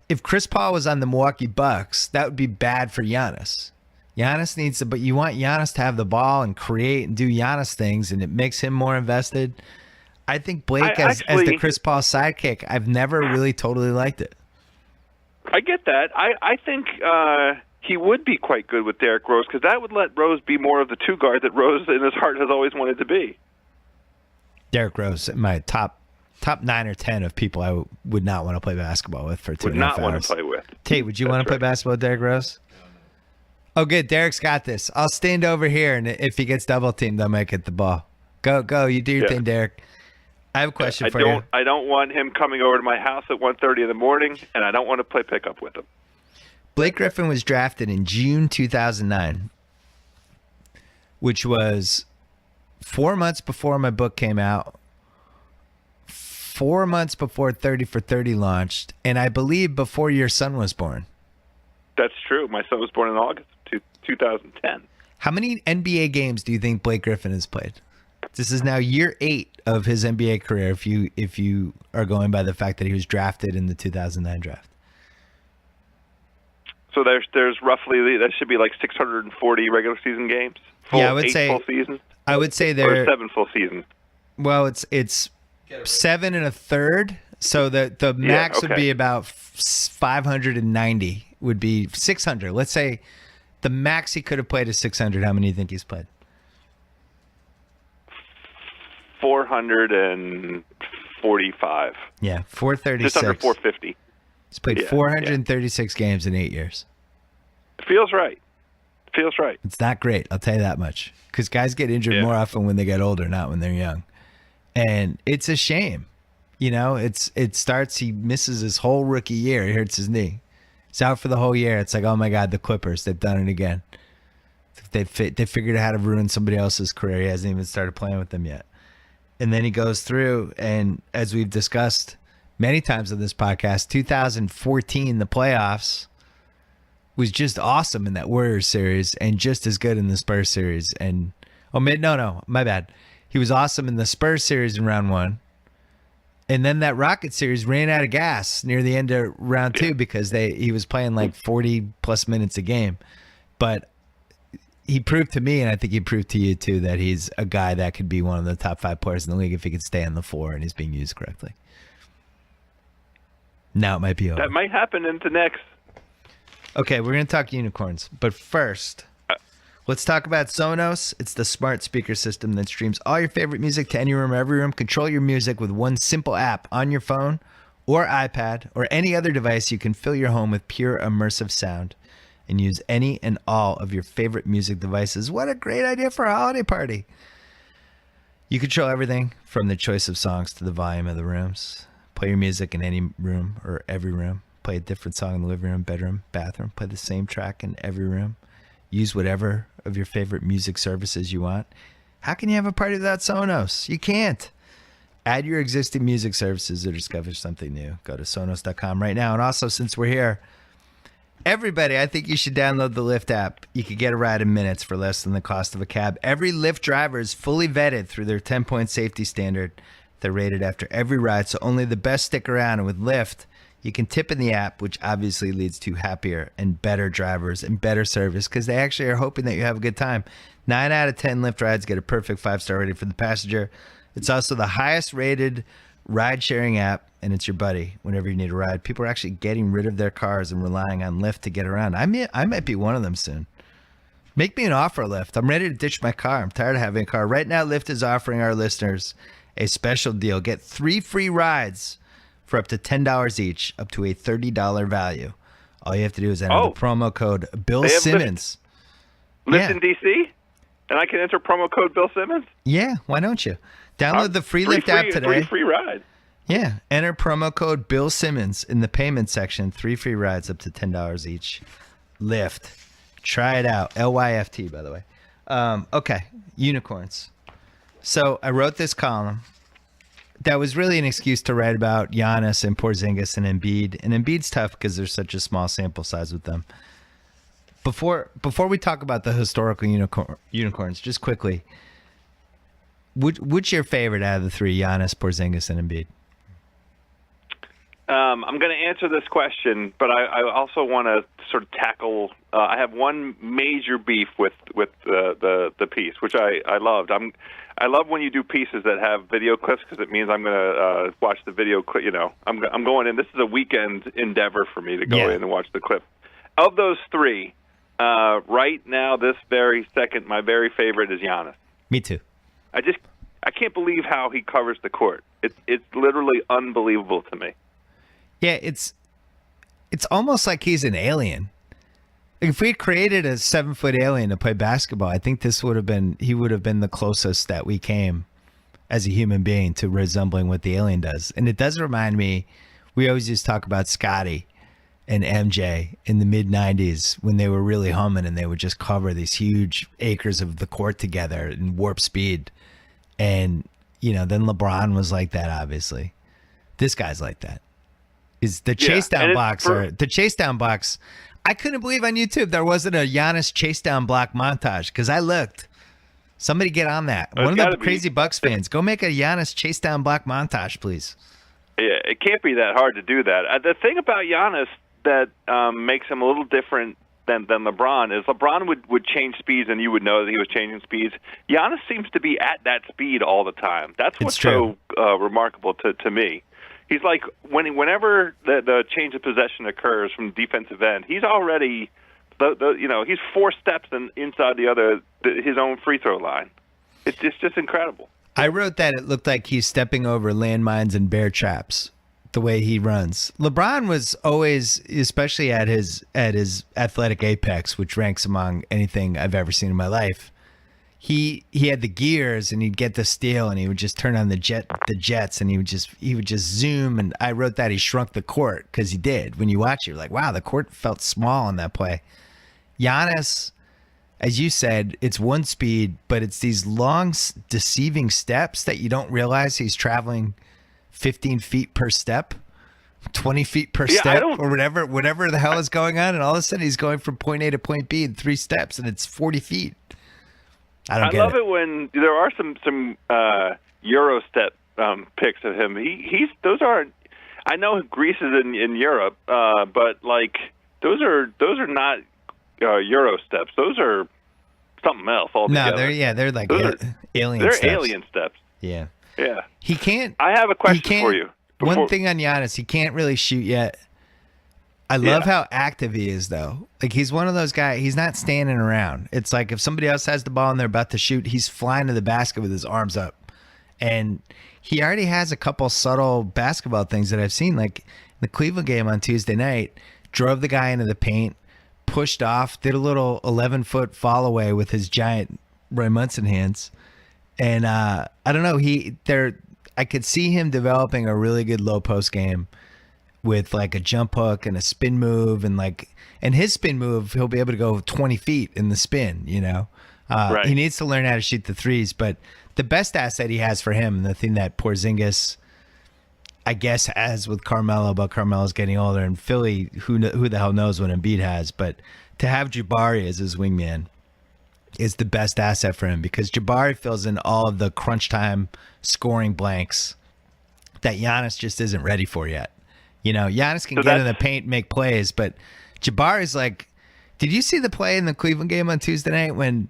if Chris Paul was on the Milwaukee Bucks, that would be bad for Giannis. Giannis needs to, but you want Giannis to have the ball and create and do Giannis things, and it makes him more invested. I think Blake as the Chris Paul sidekick, I've never really totally liked it. I get that. I think he would be quite good with Derrick Rose because that would let Rose be more of the 2 guard that Rose in his heart has always wanted to be. Derrick Rose, my top 9 or 10 of people I would not want to play basketball with for 2.5 hours. Would not want to play with. Tate, would you want to play basketball with Derrick Rose? Oh, good. Derrick's got this. I'll stand over here, and if he gets double teamed, I'll make it the ball. Go. You do your thing, Derrick. I have a question for you. I don't want him coming over to my house at 1:30 in the morning, and I don't want to play pickup with him. Blake Griffin was drafted in June 2009, which was 4 months before my book came out, 4 months before 30 for 30 launched, and I believe before your son was born. That's true. My son was born in August 2010. How many NBA games do you think Blake Griffin has played? This is now year 8 of his NBA career if you are going by the fact that he was drafted in the 2009 draft. So there's roughly, that should be like 640 regular season games. I would say full seasons. I would say there are 7 full seasons. Well, it's 7 1/3. So the max would be about 590. Would be 600. Let's say the max he could have played is 600. How many do you think he's played? 445. Yeah, 436. Just under 450. He's played 436 games in 8 years. Feels right. feels right. It's not great, I'll tell you that much. Because guys get injured more often when they get older, not when they're young. And it's a shame. You know, it starts, he misses his whole rookie year. He hurts his knee. He's out for the whole year. It's like, oh my God, the Clippers, they've done it again. They figured out how to ruin somebody else's career. He hasn't even started playing with them yet. And then he goes through, and as we've discussed many times on this podcast, 2014, the playoffs, was just awesome in that Warriors series and just as good in the Spurs series. And my bad. He was awesome in the Spurs series in round one. And then that Rocket series ran out of gas near the end of round two because he was playing like 40 plus minutes a game. But he proved to me, and I think he proved to you too, that he's a guy that could be one of the top 5 players in the league if he could stay on the floor and he's being used correctly. Now it might be over. That might happen into next. Okay, we're going to talk unicorns. But first, let's talk about Sonos. It's the smart speaker system that streams all your favorite music to any room or every room. Control your music with one simple app on your phone or iPad or any other device. You can fill your home with pure immersive sound and use any and all of your favorite music devices. What a great idea for a holiday party. You control everything from the choice of songs to the volume of the rooms. Play your music in any room or every room. Play a different song in the living room, bedroom, bathroom. Play the same track in every room. Use whatever of your favorite music services you want. How can you have a party without Sonos? You can't. Add your existing music services or discover something new. Go to Sonos.com right now. And also, since we're here, everybody, I think you should download the Lyft app. You could get a ride in minutes for less than the cost of a cab. Every Lyft driver is fully vetted through their 10-point safety standard. They're rated after every ride, so only the best stick around. And with Lyft, you can tip in the app, which obviously leads to happier and better drivers and better service because they actually are hoping that you have a good time. 9 out of 10 Lyft rides get a perfect 5-star rating for the passenger. It's also the highest rated ride-sharing app, and it's your buddy whenever you need a ride. People are actually getting rid of their cars and relying on Lyft to get around. I might be one of them soon. Make me an offer, Lyft. I'm ready to ditch my car. I'm tired of having a car. Right now, Lyft is offering our listeners a special deal. Get 3 free rides for up to $10 each, up to a $30 value. All you have to do is enter the promo code Bill Simmons. Lyft in DC? And I can enter promo code Bill Simmons? Yeah, why don't you? Download the free Lyft app today. 3 free ride. Yeah, enter promo code Bill Simmons in the payment section. 3 free rides up to $10 each. Lyft. Try it out. LYFT, by the way. Okay, unicorns. So I wrote this column that was really an excuse to write about Giannis and Porzingis and Embiid. And Embiid's tough because there's such a small sample size with them. Before we talk about the historical unicorns, just quickly, which your favorite out of the 3, Giannis, Porzingis, and Embiid? I'm going to answer this question, but I also want to sort of tackle. I have one major beef with the piece, which I loved. I love when you do pieces that have video clips because it means I'm going to watch the video clip. You know, I'm going in. This is a weekend endeavor for me to go in and watch the clip. Of those 3, right now, this very second, my very favorite is Giannis. Me too. I can't believe how he covers the court. It's literally unbelievable to me. Yeah, it's almost like he's an alien. If we created a 7-foot alien to play basketball, I think he would have been the closest that we came as a human being to resembling what the alien does. And it does remind me, we always used to talk about Scotty and MJ in the mid-90s when they were really humming and they would just cover these huge acres of the court together in warp speed. And, then LeBron was like that, obviously. This guy's like that. Is the chase down blocks the chase down blocks. I couldn't believe on YouTube there wasn't a Giannis chase down block montage because I looked. Somebody get on that. One of the crazy Bucks fans, go make a Giannis chase down block montage, please. Yeah, it can't be that hard to do that. The thing about Giannis that makes him a little different than LeBron is LeBron would change speeds and you would know that he was changing speeds. Giannis seems to be at that speed all the time. That's what's so remarkable to me. He's like whenever the change of possession occurs from defensive end, he's already he's 4 steps inside his own free throw line. It's just incredible. I wrote that it looked like he's stepping over landmines and bear traps the way he runs. LeBron was always, especially at his athletic apex, which ranks among anything I've ever seen in my life. He had the gears, and he'd get the steal, and he would just turn on the jets, and he would just zoom. And I wrote that he shrunk the court, because he did. When you watch it, you're like, wow, the court felt small on that play. Giannis, as you said, it's one speed, but it's these long, deceiving steps that you don't realize he's traveling 15 feet per step, 20 feet per step, or whatever the hell is going on. And all of a sudden he's going from point A to point B in 3 steps, and it's 40 feet. I love it when there are some Euro step pics of him. Those are, I know Greece is in Europe, but like those are not Euro steps. Those are something else altogether. No, they're like alien. They're steps. Alien steps. Yeah. Yeah. He can't. I have a question for you. One thing on Giannis, he can't really shoot yet. I love how active he is, though. Like, he's one of those guys, he's not standing around. It's like if somebody else has the ball and they're about to shoot, he's flying to the basket with his arms up. And he already has a couple subtle basketball things that I've seen. Like, the Cleveland game on Tuesday night, drove the guy into the paint, pushed off, did a little 11-foot fall away with his giant Roy Munson hands. And I don't know, I could see him developing a really good low post game with like a jump hook and a spin move, and his spin move, he'll be able to go 20 feet in the spin, you know. Right. He needs to learn how to shoot the threes, but the best asset he has for him, and the thing that Porzingis, I guess, has with Carmelo, but Carmelo's getting older, and Philly, who the hell knows what Embiid has, but to have Jabari as his wingman is the best asset for him, because Jabari fills in all of the crunch time scoring blanks that Giannis just isn't ready for yet. You know, Giannis can get in the paint and make plays, but Jabari's like, did you see the play in the Cleveland game on Tuesday night when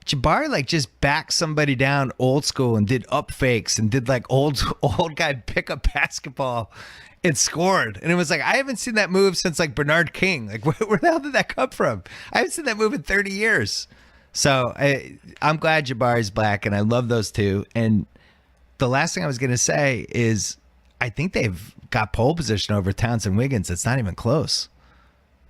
Jabari like just backed somebody down old school and did up fakes and did like old guy pick up basketball and scored? And it was like, I haven't seen that move since like Bernard King. Like, where the hell did that come from? I haven't seen that move in 30 years. So I'm glad Jabari's back, and I love those two. And the last thing I was going to say is I think they've got pole position over Towns and Wiggins. It's not even close.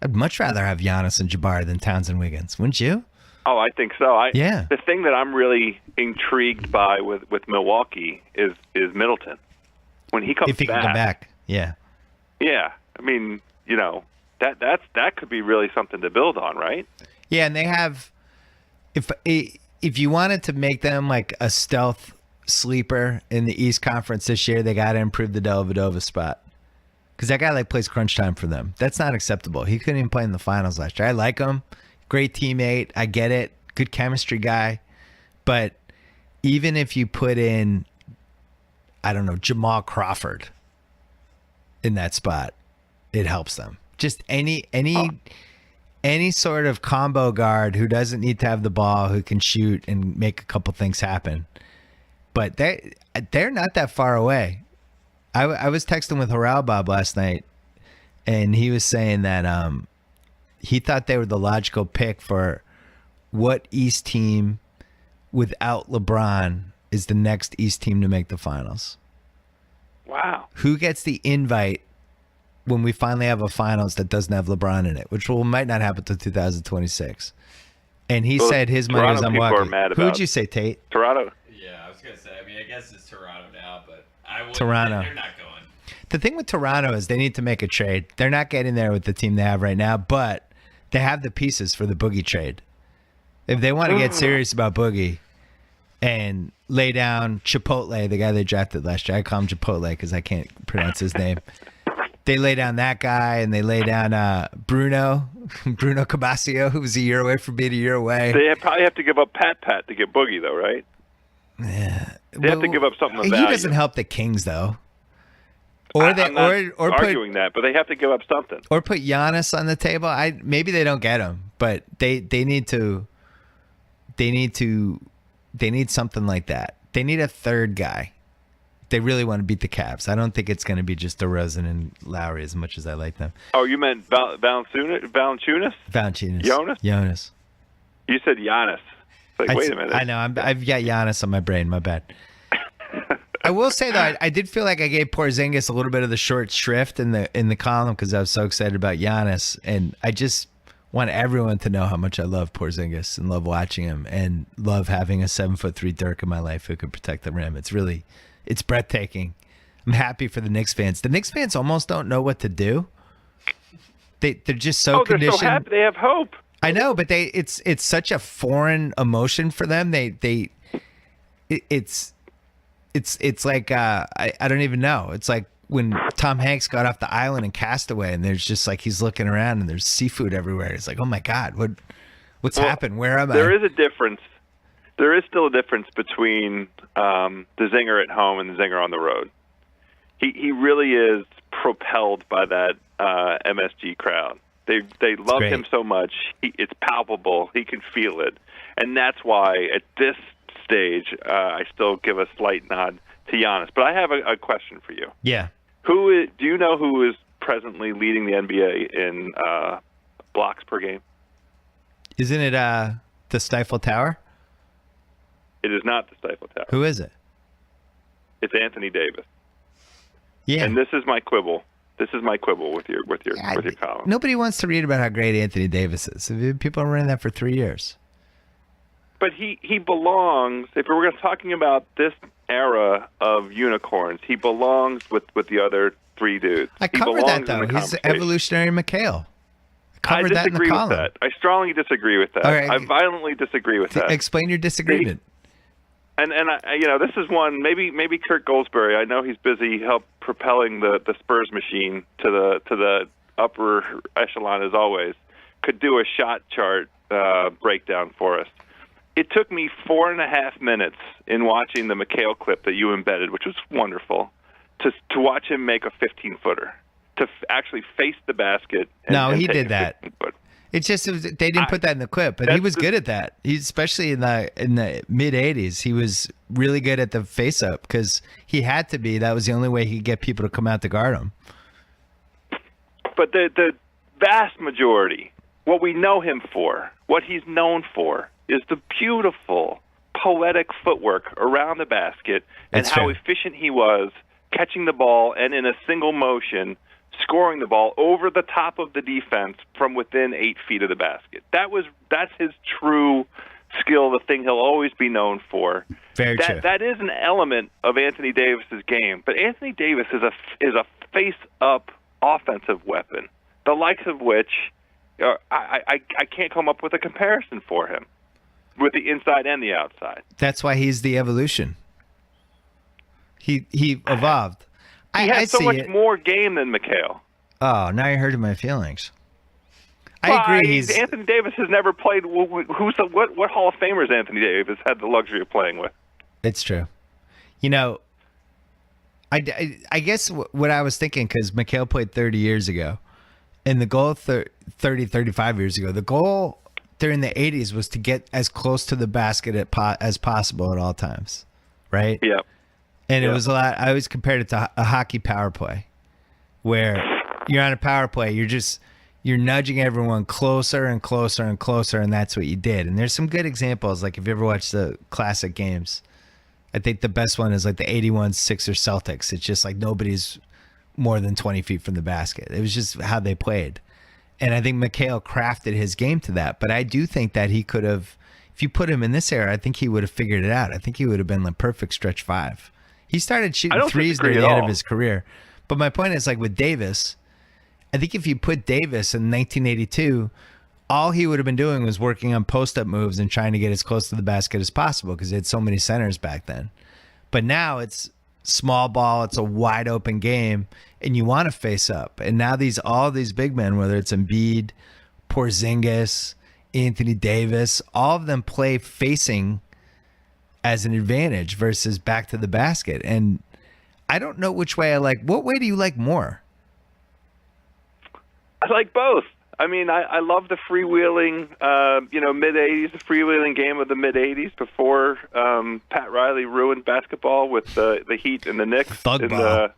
I'd much rather have Giannis and Jabari than Towns and Wiggins. Wouldn't you? Oh, I think so. Yeah. The thing that I'm really intrigued by with Milwaukee is Middleton. When he comes back. If he can come back, yeah. Yeah. I mean, you know, that could be really something to build on, right? Yeah, and they have, if you wanted to make them like a stealth sleeper in the East Conference this year, they got to improve the Dellavedova spot, because that guy like plays crunch time for them. That's not acceptable. He couldn't even play in the finals last year. I like him, great teammate, I get it, good chemistry guy, but even if you put in, I don't know, Jamal Crawford in that spot, it helps them. Just any sort of combo guard who doesn't need to have the ball, who can shoot and make a couple things happen. But they're not that far away. I was texting with Harrell Bob last night, and he was saying that he thought they were the logical pick for what East team without LeBron is the next East team to make the finals. Wow. Who gets the invite when we finally have a finals that doesn't have LeBron in it, which might not happen until 2026. And he said his money was on Milwaukee. Who'd you say, Tate? Toronto. Yeah, I was going to say, I mean, I guess it's Toronto now, but I would. Toronto. They're not going. The thing with Toronto is they need to make a trade. They're not getting there with the team they have right now, but they have the pieces for the Boogie trade. If they want to get serious about Boogie and lay down Chipotle, the guy they drafted last year, I call him Chipotle because I can't pronounce his name. They lay down that guy, and they lay down Bruno Cabasio, who was a year away from being a year away. They probably have to give up Pat to get Boogie, though, right? Yeah. They have to give up something of value. He doesn't help the Kings, though. I'm not arguing that, but they have to give up something. Or put Giannis on the table. Maybe they don't get him, but they need something like that. They need a third guy. They really want to beat the Cavs. I don't think it's going to be just DeRozan and Lowry as much as I like them. Oh, you meant Valanciunas? Jonas. You said Giannis. Like, wait a minute. I know. I've got Giannis on my brain. My bad. I will say though, I did feel like I gave Porzingis a little bit of the short shrift in the column because I was so excited about Giannis, and I just want everyone to know how much I love Porzingis and love watching him and love having a 7'3" Dirk in my life who could protect the rim. It's breathtaking. I'm happy for the Knicks fans. The Knicks fans almost don't know what to do. They're just so conditioned. They're so happy. They have hope. I know, but it's such a foreign emotion for them. It's like I don't even know. It's like when Tom Hanks got off the island in Castaway, and there's just like he's looking around and there's seafood everywhere. It's like, oh my God, what's happened? Where am I? There is a difference. There is still a difference between the Zinger at home and the Zinger on the road. He really is propelled by that MSG crowd. They love him so much. It's palpable. He can feel it, and that's why at this stage I still give a slight nod to Giannis. But I have a question for you. Yeah. Do you know who is presently leading the NBA in blocks per game? Isn't it the Stifle Tower? It is not the Stifle Tower. Who is it? It's Anthony Davis. Yeah. And this is my quibble. This is my quibble with your column. Nobody wants to read about how great Anthony Davis is. People are running that for 3 years. But he belongs, if we're talking about this era of unicorns, he belongs with the other three dudes. I covered that, though. He's evolutionary McHale. I disagree with that. I strongly disagree with that. Right. I violently disagree with that. Explain your disagreement. And this is one, maybe Kurt Goldsberry, I know he's busy propelling the Spurs machine to the upper echelon as always, could do a shot chart breakdown for us. It took me 4.5 minutes in watching the McHale clip that you embedded, which was wonderful, to watch him make a 15-footer, to actually face the basket. And he take did a that. 15-foot. It's just they didn't put that in the clip, but he was good at that. He's especially in the mid '80s. He was really good at the face up because he had to be. That was the only way he could get people to come out to guard him. But the vast majority, what we know him for, what he's known for, is the beautiful, poetic footwork around the basket and how efficient he was catching the ball and in a single motion scoring the ball over the top of the defense from within 8 feet of the basket. That's his true skill, the thing he'll always be known for. Very true. That is an element of Anthony Davis's game, but Anthony Davis is a face-up offensive weapon, the likes of which I can't come up with a comparison for him with the inside and the outside. That's why he's the evolution. He evolved. He has so much more game than McHale. Oh, now you're hurting my feelings. I agree. Anthony Davis has never played. What Hall of Famers Anthony Davis had the luxury of playing with? It's true. You know, I guess what I was thinking, because McHale played 30 years ago, and the goal 35 years ago, the goal during the 80s was to get as close to the basket as possible at all times, right? Yeah. And it was a lot. I always compared it to a hockey power play, where you're on a power play, you're nudging everyone closer and closer and closer, and that's what you did. And there's some good examples, like if you ever watched the classic games, I think the best one is like the 81 Sixers Celtics. It's just like nobody's more than 20 feet from the basket. It was just how they played. And I think McHale crafted his game to that. But I do think that he could have, if you put him in this era, I think he would have figured it out. I think he would have been the perfect stretch five. He started shooting threes near the end of his career. But my point is, like with Davis, I think if you put Davis in 1982, all he would have been doing was working on post-up moves and trying to get as close to the basket as possible because they had so many centers back then. But now it's small ball, it's a wide open game, and you want to face up. And now all these big men, whether it's Embiid, Porzingis, Anthony Davis, all of them play facing as an advantage versus back to the basket. And I don't know which way I like. What way do you like more? I like both. I mean, I love the freewheeling, mid-'80s, the freewheeling game of the mid-'80s before Pat Riley ruined basketball with the Heat and the Knicks. Thug ball.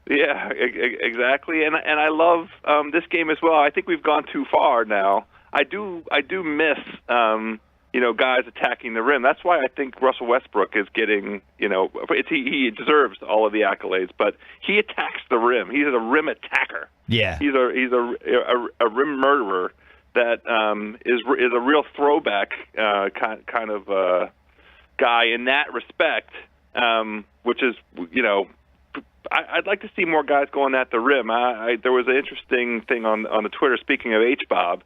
Yeah, exactly. And I love this game as well. I think we've gone too far now. I do miss guys attacking the rim. That's why I think Russell Westbrook is getting, he deserves all of the accolades, but he attacks the rim. He's a rim attacker. Yeah. He's a rim murderer that is a real throwback kind of guy in that respect, which is, I'd like to see more guys going at the rim. There was an interesting thing on the Twitter, speaking of H-Bob,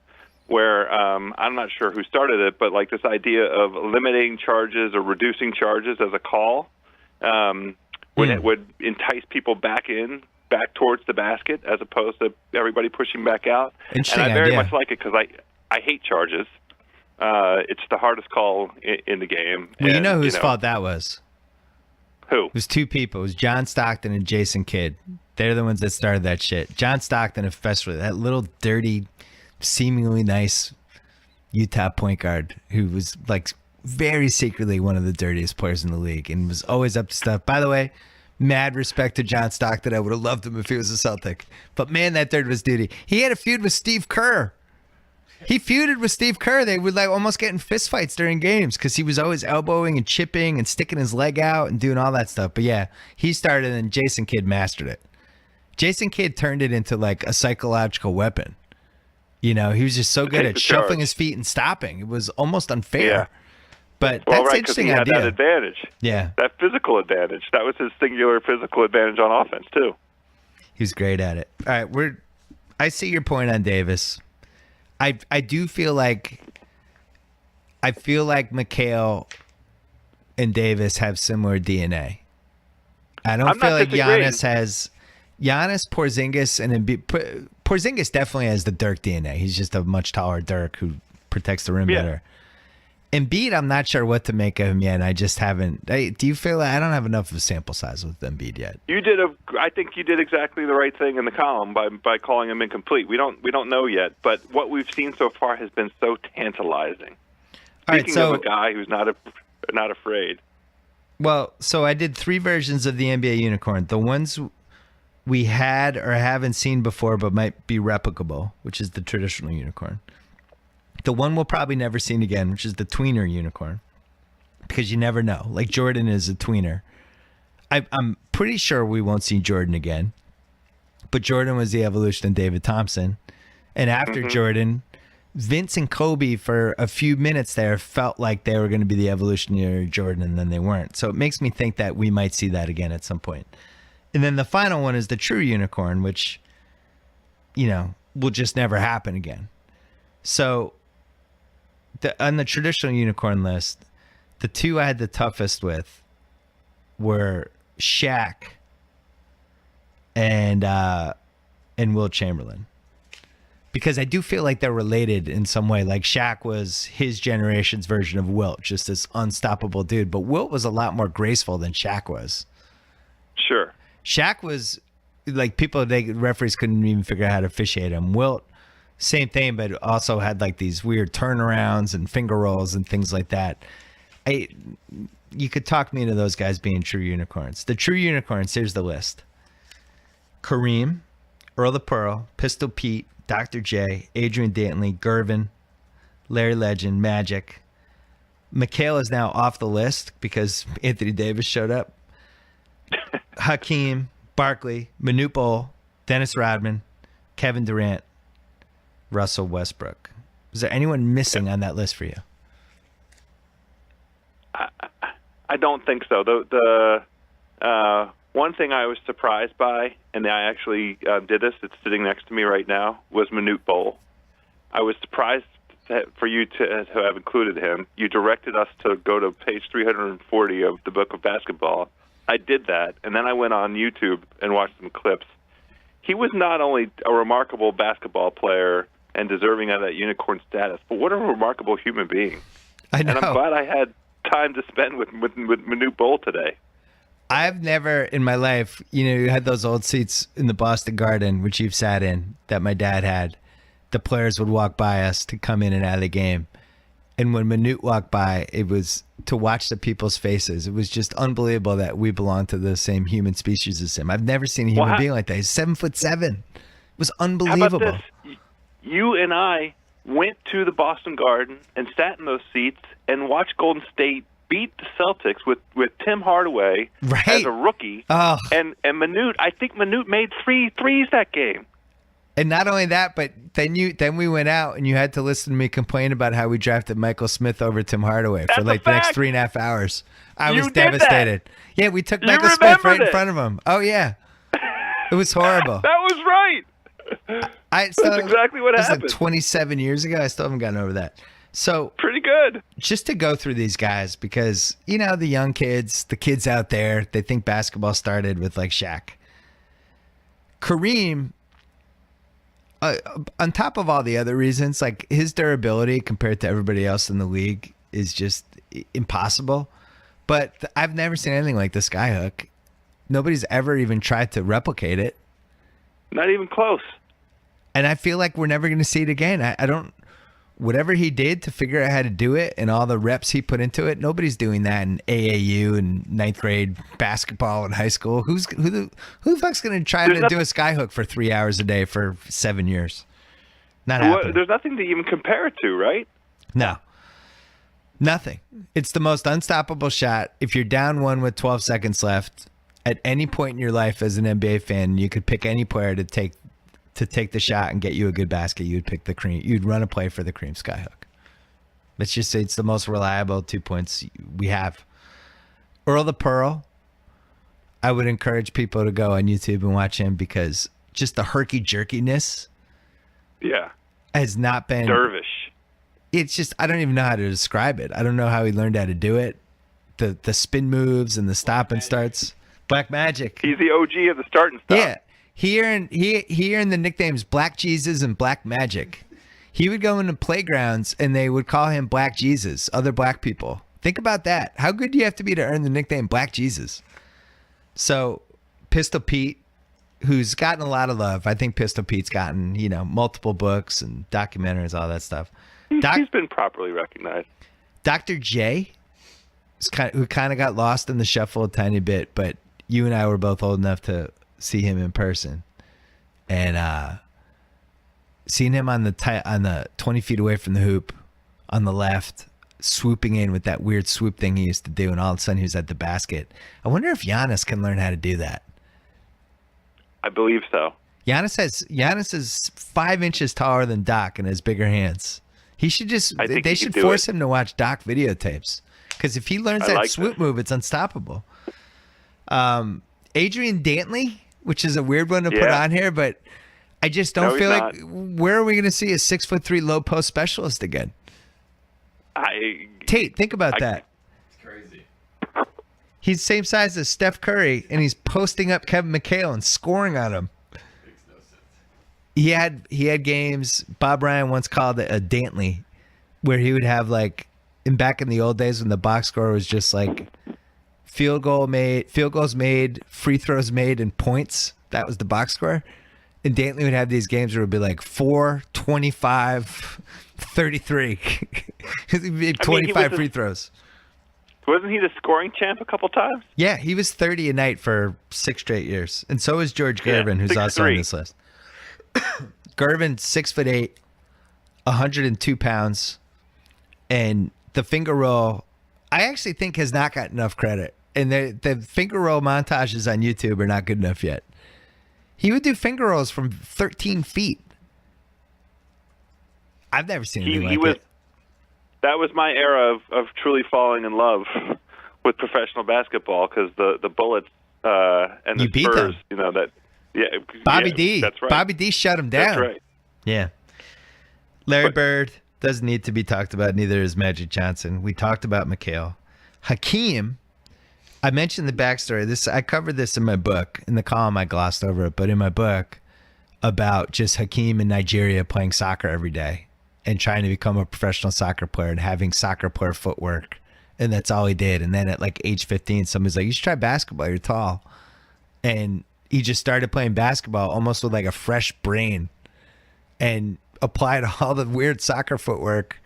where I'm not sure who started it, but like this idea of limiting charges or reducing charges as a call when it would entice people back towards the basket as opposed to everybody pushing back out. Interesting and I very idea. much like it because I hate charges. It's the hardest call in the game. Well, you And, know whose fault that was? Who? It was two people. It was John Stockton and Jason Kidd. They're the ones that started that shit. John Stockton especially, that little dirty, seemingly nice Utah point guard who was like very secretly one of the dirtiest players in the league and was always up to stuff. By the way, mad respect to John Stockton. I would have loved him if he was a Celtic. But man, that third was duty. He had a feud with Steve Kerr. He feuded with Steve Kerr. They would like almost get in fistfights during games because he was always elbowing and chipping and sticking his leg out and doing all that stuff. But yeah, he started and Jason Kidd mastered it. Jason Kidd turned it into like a psychological weapon. He was just so good at shuffling his feet and stopping. It was almost unfair. Yeah. But Well, that's right, an because he interesting had idea. that advantage. Yeah. That physical advantage. That was his singular physical advantage on offense, too. He was great at it. All right, I see your point on Davis. I do feel like McHale and Davis have similar DNA. I don't feel like Giannis has Porzingis and Embiid. Porzingis definitely has the Dirk DNA. He's just a much taller Dirk who protects the rim better. Embiid, I'm not sure what to make of him yet. I just haven't. Do you feel like I don't have enough of a sample size with Embiid yet? I think you did exactly the right thing in the column by calling him incomplete. We don't know yet, but what we've seen so far has been so tantalizing. Speaking of a guy who's not afraid. Well, so I did 3 versions of the NBA unicorn. The ones we had or haven't seen before but might be replicable, which is the traditional unicorn. The one we'll probably never see again, which is the tweener unicorn, because you never know. Like Jordan is a tweener. I'm pretty sure we won't see Jordan again, but Jordan was the evolution of David Thompson. And after Jordan, Vince and Kobe for a few minutes there felt like they were going to be the evolutionary Jordan, and then they weren't. So it makes me think that we might see that again at some point. And then the final one is the true unicorn, which, will just never happen again. So on the traditional unicorn list, the 2 I had the toughest with were Shaq and Wilt Chamberlain. Because I do feel like they're related in some way. Like Shaq was his generation's version of Wilt, just this unstoppable dude. But Wilt was a lot more graceful than Shaq was. Sure. Shaq was like referees couldn't even figure out how to officiate him. Wilt, same thing, but also had like these weird turnarounds and finger rolls and things like that. You could talk me into those guys being true unicorns. The true unicorns, here's the list. Kareem, Earl the Pearl, Pistol Pete, Dr. J, Adrian Dantley, Gervin, Larry Legend, Magic. McHale is now off the list because Anthony Davis showed up. Hakeem, Barkley, Manute Bol, Dennis Rodman, Kevin Durant, Russell Westbrook. Is there anyone missing on that list for you? I don't think so. The one thing I was surprised by, and I actually did this, it's sitting next to me right now, was Manute Bol. I was surprised for you to have included him. You directed us to go to page 340 of the Book of Basketball. I did that, and then I went on YouTube and watched some clips. He was not only a remarkable basketball player and deserving of that unicorn status, but what a remarkable human being. I know. And I'm glad I had time to spend with Manute Bol today. I've never in my life, you had those old seats in the Boston Garden, which you've sat in, that my dad had. The players would walk by us to come in and out of the game. And when Manute walked by, it was to watch the people's faces. It was just unbelievable that we belong to the same human species as him. I've never seen a human being like that. He's 7'7". It was unbelievable. How about this? You and I went to the Boston Garden and sat in those seats and watch Golden State beat the Celtics with Tim Hardaway Right. as a rookie. Oh. And Manute, I think Manute made 3 threes that game. And not only that, but then we went out and you had to listen to me complain about how we drafted Michael Smith over Tim Hardaway for That's like a the next fact. 3.5 hours. I You was did that. devastated. Yeah, we took You Michael Smith right in remembered it. front of him. Oh yeah, it was horrible. That was right. I still, That's exactly what it was happened. like 27 years ago. I still haven't gotten over that. So Pretty good. just to go through these guys, because the young kids, the kids out there, they think basketball started with like Shaq. Kareem, on top of all the other reasons, like his durability compared to everybody else in the league is just impossible. But I've never seen anything like the skyhook. Nobody's ever even tried to replicate it. Not even close. And I feel like we're never going to see it again. I don't. Whatever he did to figure out how to do it and all the reps he put into it, nobody's doing that in AAU and ninth grade basketball in high school. Who the fuck's going to try to do a skyhook for 3 hours a day for 7 years? Not happening. There's nothing to even compare it to, right? No. Nothing. It's the most unstoppable shot. If you're down one with 12 seconds left, at any point in your life as an NBA fan, you could pick any player to take the shot and get you a good basket. You'd pick the Kareem. You'd run a play for the Kareem skyhook. Let's just say it's the most reliable 2 points we have. Earl the Pearl, I would encourage people to go on YouTube and watch him because just the herky-jerkiness Yeah. has not been... Dervish. It's just, I don't even know how to describe it. I don't know how he learned how to do it. The spin moves and the stop and starts. Black Magic. He's the OG of the start and stop. Yeah. He earned the nicknames Black Jesus and Black Magic. He would go into playgrounds and they would call him Black Jesus, other black people. Think about that. How good do you have to be to earn the nickname Black Jesus? So Pistol Pete, who's gotten a lot of love. I think Pistol Pete's gotten, multiple books and documentaries, all that stuff. He's been properly recognized. Dr. J, who kind of got lost in the shuffle a tiny bit, but you and I were both old enough to see him in person, and seeing him on the 20 feet away from the hoop on the left, swooping in with that weird swoop thing he used to do, and all of a sudden he was at the basket. I wonder if Giannis can learn how to do that. I believe so. Giannis is 5 inches taller than Doc and has bigger hands. They should force him to watch Doc videotapes, because if he learns that swoop move, it's unstoppable. Adrian Dantley, which is a weird one to put on here, but I just don't feel like where are we going to see a 6'3" low post specialist again? Tate, think about that. It's crazy. He's the same size as Steph Curry, and he's posting up Kevin McHale and scoring on him. Makes no sense. He had games. Bob Ryan once called it a Dantley, where he would have back in the old days when the box score was just like field goals made, free throws made, and points. That was the box score. And Dantley would have these games where it would be like 4, 25, 33. He made 25 free throws. Wasn't he the scoring champ a couple times? Yeah, he was 30 a night for 6 straight years. And so is George Gervin, who's also on this list. Gervin, 6'8", 102 pounds. And the finger roll, I actually think has not got enough credit. And the finger roll montages on YouTube are not good enough yet. He would do finger rolls from 13 feet. I've never seen anything like it. That was my era of truly falling in love with professional basketball, because the Bullets and the You beat Spurs, them. Bobby D. That's right. Bobby D shut him down. That's right. Yeah. Larry Bird doesn't need to be talked about. Neither is Magic Johnson. We talked about McHale. Hakeem, I mentioned the backstory. I covered this in my book. In the column, I glossed over it. But in my book, about just Hakeem in Nigeria playing soccer every day and trying to become a professional soccer player and having soccer player footwork. And that's all he did. And then at age 15, somebody's like, you should try basketball. You're tall. And he just started playing basketball almost with a fresh brain and applied all the weird soccer footwork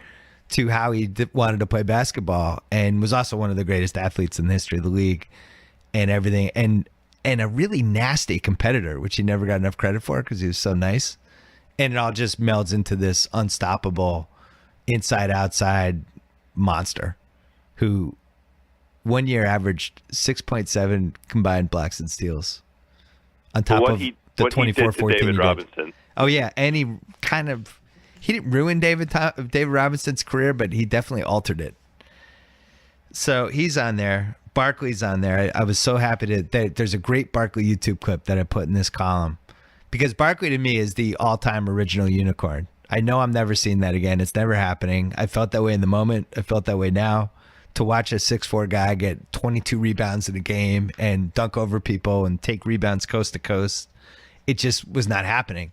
to how he wanted to play basketball, and was also one of the greatest athletes in the history of the league and everything. And a really nasty competitor, which he never got enough credit for because he was so nice. And it all just melds into this unstoppable inside-outside monster who 1 year averaged 6.7 combined blocks and steals on top of the 24-14 David he Robinson. did. Oh yeah, and he didn't ruin David Robinson's career, but he definitely altered it. So he's on there. Barkley's on there. I was so happy there's a great Barkley YouTube clip that I put in this column because Barkley to me is the all-time original unicorn. I know I'm never seeing that again. It's never happening. I felt that way in the moment. I felt that way now. To watch a 6'4" guy get 22 rebounds in a game and dunk over people and take rebounds coast to coast, it just was not happening.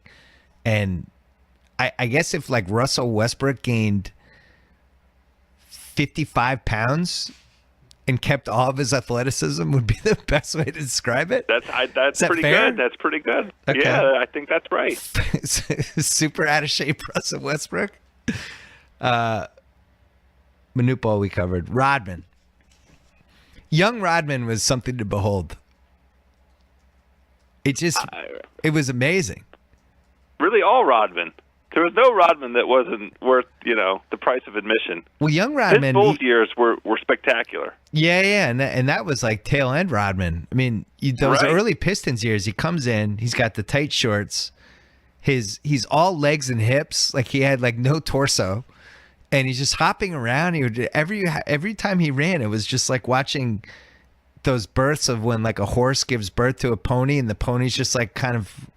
And I guess if like Russell Westbrook gained 55 pounds and kept all of his athleticism would be the best way to describe it. That's pretty fair? good. That's pretty good. Okay. Yeah, I think that's right. Super out of shape Russell Westbrook. Manute Bol we covered. Rodman. Young Rodman was something to behold. It was amazing. Really, all Rodman. There was no Rodman that wasn't worth, the price of admission. Well, young Rodman. His Bulls years were spectacular. Yeah, and that was like tail end Rodman. I mean, those early Pistons years, he comes in, he's got the tight shorts, he's all legs and hips, like he had like no torso, and he's just hopping around. He would every time he ran, it was just like watching those births of when like a horse gives birth to a pony, and the pony's just like kind of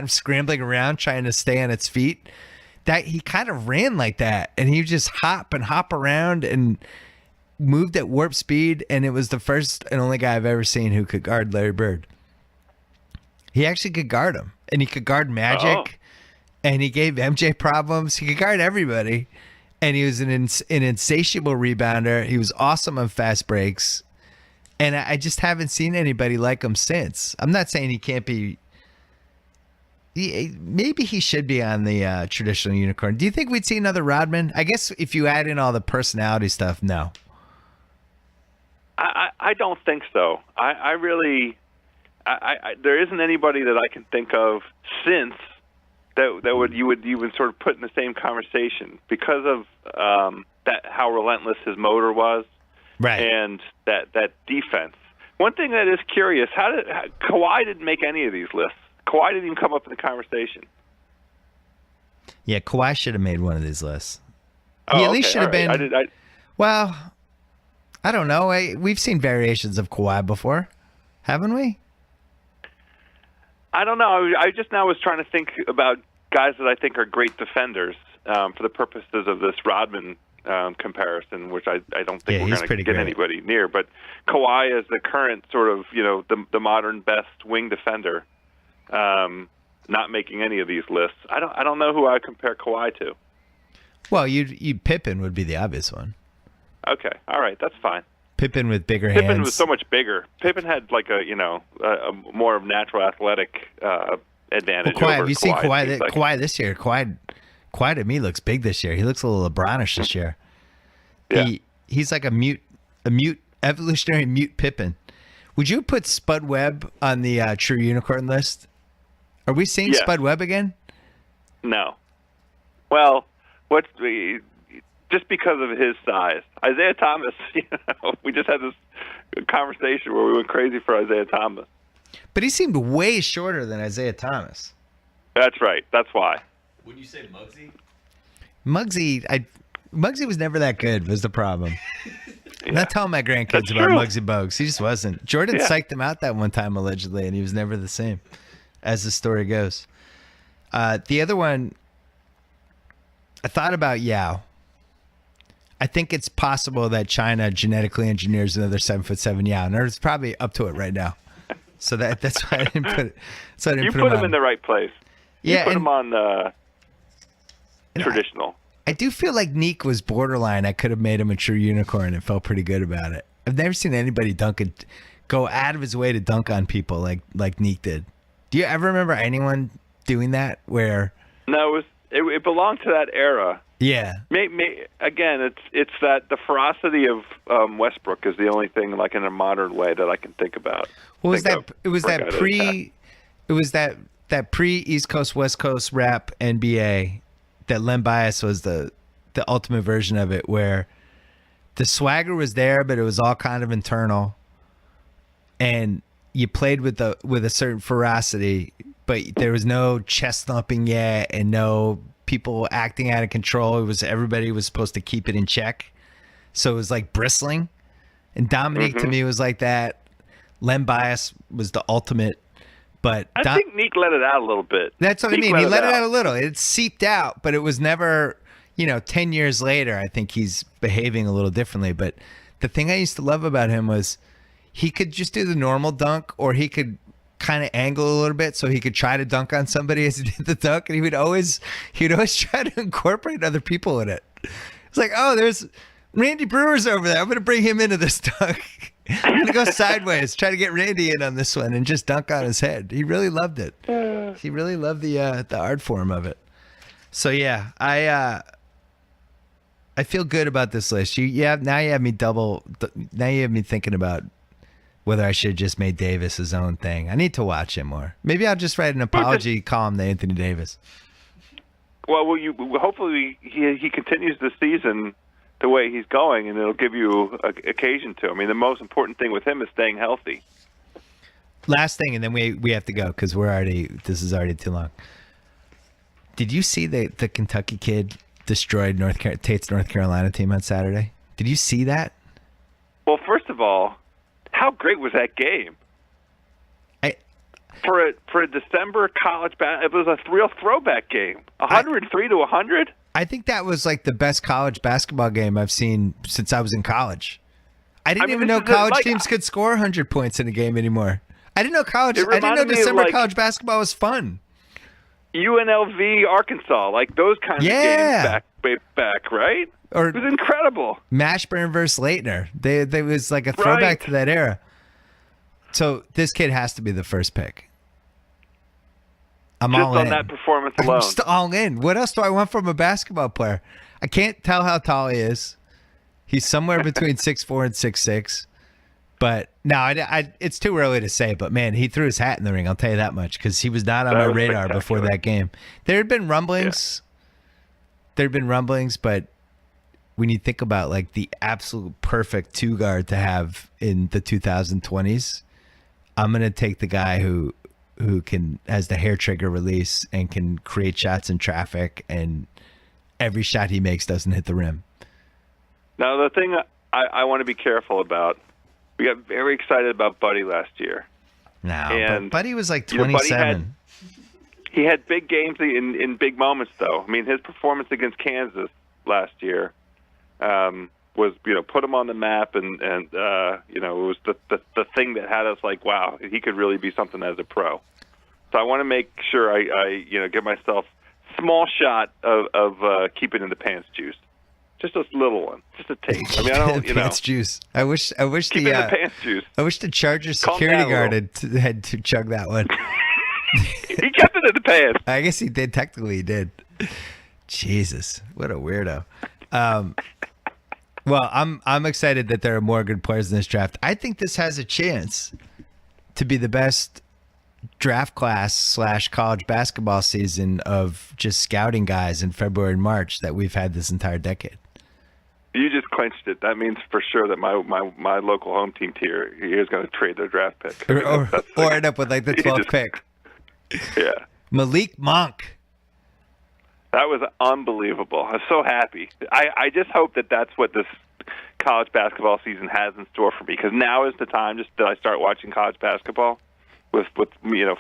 scrambling around trying to stay on its feet. That he kind of ran like that, and he would just hop around and moved at warp speed, and it was the first and only guy I've ever seen who could guard Larry Bird. He actually could guard him, and he could guard Magic, and he gave MJ problems. He could guard everybody, and he was an insatiable rebounder. He was awesome on fast breaks, and I just haven't seen anybody like him since. I'm not saying he can't be. Maybe he should be on the traditional unicorn. Do you think we'd see another Rodman? I guess if you add in all the personality stuff, no. I don't think so. I really, there isn't anybody that I can think of since that you would sort of put in the same conversation because of that how relentless his motor was, right? And that defense. One thing that is curious: Kawhi didn't make any of these lists. Kawhi didn't even come up in the conversation. Yeah, Kawhi should have made one of these lists. He at least should have been. I Well, I don't know. We've seen variations of Kawhi before, haven't we? I don't know. I just now was trying to think about guys that I think are great defenders for the purposes of this Rodman comparison, which I don't think we're going to get anybody near. But Kawhi is the current sort of, the modern best wing defender. Not making any of these lists. I don't know who I would compare Kawhi to. Well, Pippen would be the obvious one. Okay, all right, that's fine. Pippen with bigger hands. Pippen was so much bigger. Pippen had like a more of natural athletic advantage. Well, Kawhi, over have you seen Kawhi? Like. Kawhi this year. Kawhi to me looks big this year. He looks a little LeBronish this year. Yeah. He's like a evolutionary mute Pippen. Would you put Spud Webb on the true unicorn list? Are we seeing Spud Webb again? No. Well, just because of his size. Isaiah Thomas, we just had this conversation where we went crazy for Isaiah Thomas. But he seemed way shorter than Isaiah Thomas. That's right. That's why. Would you say Muggsy? Muggsy was never that good, was the problem. I'm not telling my grandkids That's about true. Muggsy Bogues. He just wasn't. Jordan psyched him out that one time, allegedly, and he was never the same, as the story goes. The other one, I thought about Yao. I think it's possible that China genetically engineers another 7'7" Yao. And it's probably up to it right now. So that's why I didn't put it. So I didn't You put put him him in the right place. You put him on traditional. I do feel like Neek was borderline. I could have made him a true unicorn and felt pretty good about it. I've never seen anybody go out of his way to dunk on people like Neek did. Do you ever remember anyone doing that? Where? No, it belonged to that era. Yeah. Again, it's that the ferocity of Westbrook is the only thing like in a modern way that I can think about. What was that? It was that pre. It was that pre East Coast West Coast rap NBA that Len Bias was the the ultimate version of it, where the swagger was there, but it was all kind of internal, and you played with a certain ferocity, but there was no chest thumping yet, and no people acting out of control. It was everybody was supposed to keep it in check, so it was like bristling. And Dominique to me was like that. Len Bias was the ultimate, but I think Neek let it out a little bit. That's what I mean. He let it out a little. It seeped out, but it was never, 10 years later, I think he's behaving a little differently. But the thing I used to love about him was he could just do the normal dunk, or he could kind of angle a little bit so he could try to dunk on somebody as he did the dunk, and he'd always try to incorporate other people in it. It's like, oh, there's Randy Brewer's over there. I'm going to bring him into this dunk. I'm going to go sideways, try to get Randy in on this one and just dunk on his head. He really loved it. He really loved the art form of it. So, yeah, I feel good about this list. Now you have me now you have me thinking about whether I should have just made Davis his own thing. I need to watch him more. Maybe I'll just write an apology column to Anthony Davis. Well, hopefully he continues the season the way he's going, and it'll give you occasion to. I mean, the most important thing with him is staying healthy. Last thing, and then we have to go because this is already too long. Did you see the Kentucky kid destroyed Tate's North Carolina team on Saturday? Did you see that? Well, first of all, how great was that game? For a December college it was a real throwback game. 103 to 100. I think that was like the best college basketball game I've seen since I was in college. I didn't even know college teams could score 100 points in a game anymore. I didn't know December college basketball was fun. UNLV, Arkansas, like those kinds of games back, right? Or it was incredible. Mashburn versus Leitner. They was like a throwback to that era. So this kid has to be the first pick. I'm all in. Just on that performance alone. I'm just all in. What else do I want from a basketball player? I can't tell how tall he is. He's somewhere between 6'4" and 6'6". But no, it's too early to say. But man, he threw his hat in the ring. I'll tell you that much because he was not on my radar before that game. There had been rumblings. Yeah. There had been rumblings, but when you think about like the absolute perfect two guard to have in the 2020s, I'm gonna take the guy who has the hair trigger release and can create shots in traffic, and every shot he makes doesn't hit the rim. Now, the thing I want to be careful about, we got very excited about Buddy last year. But Buddy was like 27. He had big games in big moments, though. I mean, his performance against Kansas last year was, put him on the map, and it was the thing that had us like, wow, he could really be something as a pro. So I want to make sure I give myself small shot of keeping in the pants juice. Just a little one, just a taste. I mean, I don't, pants juice. I wish keep in the pants juice. I wish the Chargers security guard had to chug that one. He kept it in the pants. I guess he did. Technically, he did. Jesus, what a weirdo. Well, I'm excited that there are more good players in this draft. I think this has a chance to be the best draft class / college basketball season of just scouting guys in February and March that we've had this entire decade. You just clinched it. That means for sure that my local home team here is going to trade their draft pick. Or end up with like the 12th pick. Yeah. Malik Monk. That was unbelievable. I was so happy. I just hope that that's what this college basketball season has in store for me, because now is the time that I start watching college basketball with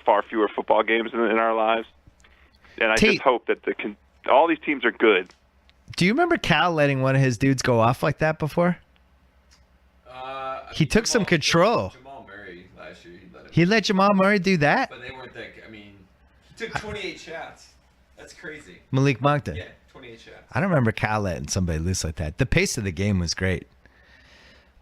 far fewer football games in our lives. And I just hope that all these teams are good. Do you remember Cal letting one of his dudes go off like that before? He took some control. Jamal Murray last year. He let Jamal Murray do that? But they weren't that. I mean, he took 28 shots. That's crazy. Malik Monk did? Yeah, 28 shots. I don't remember Cal letting somebody loose like that. The pace of the game was great.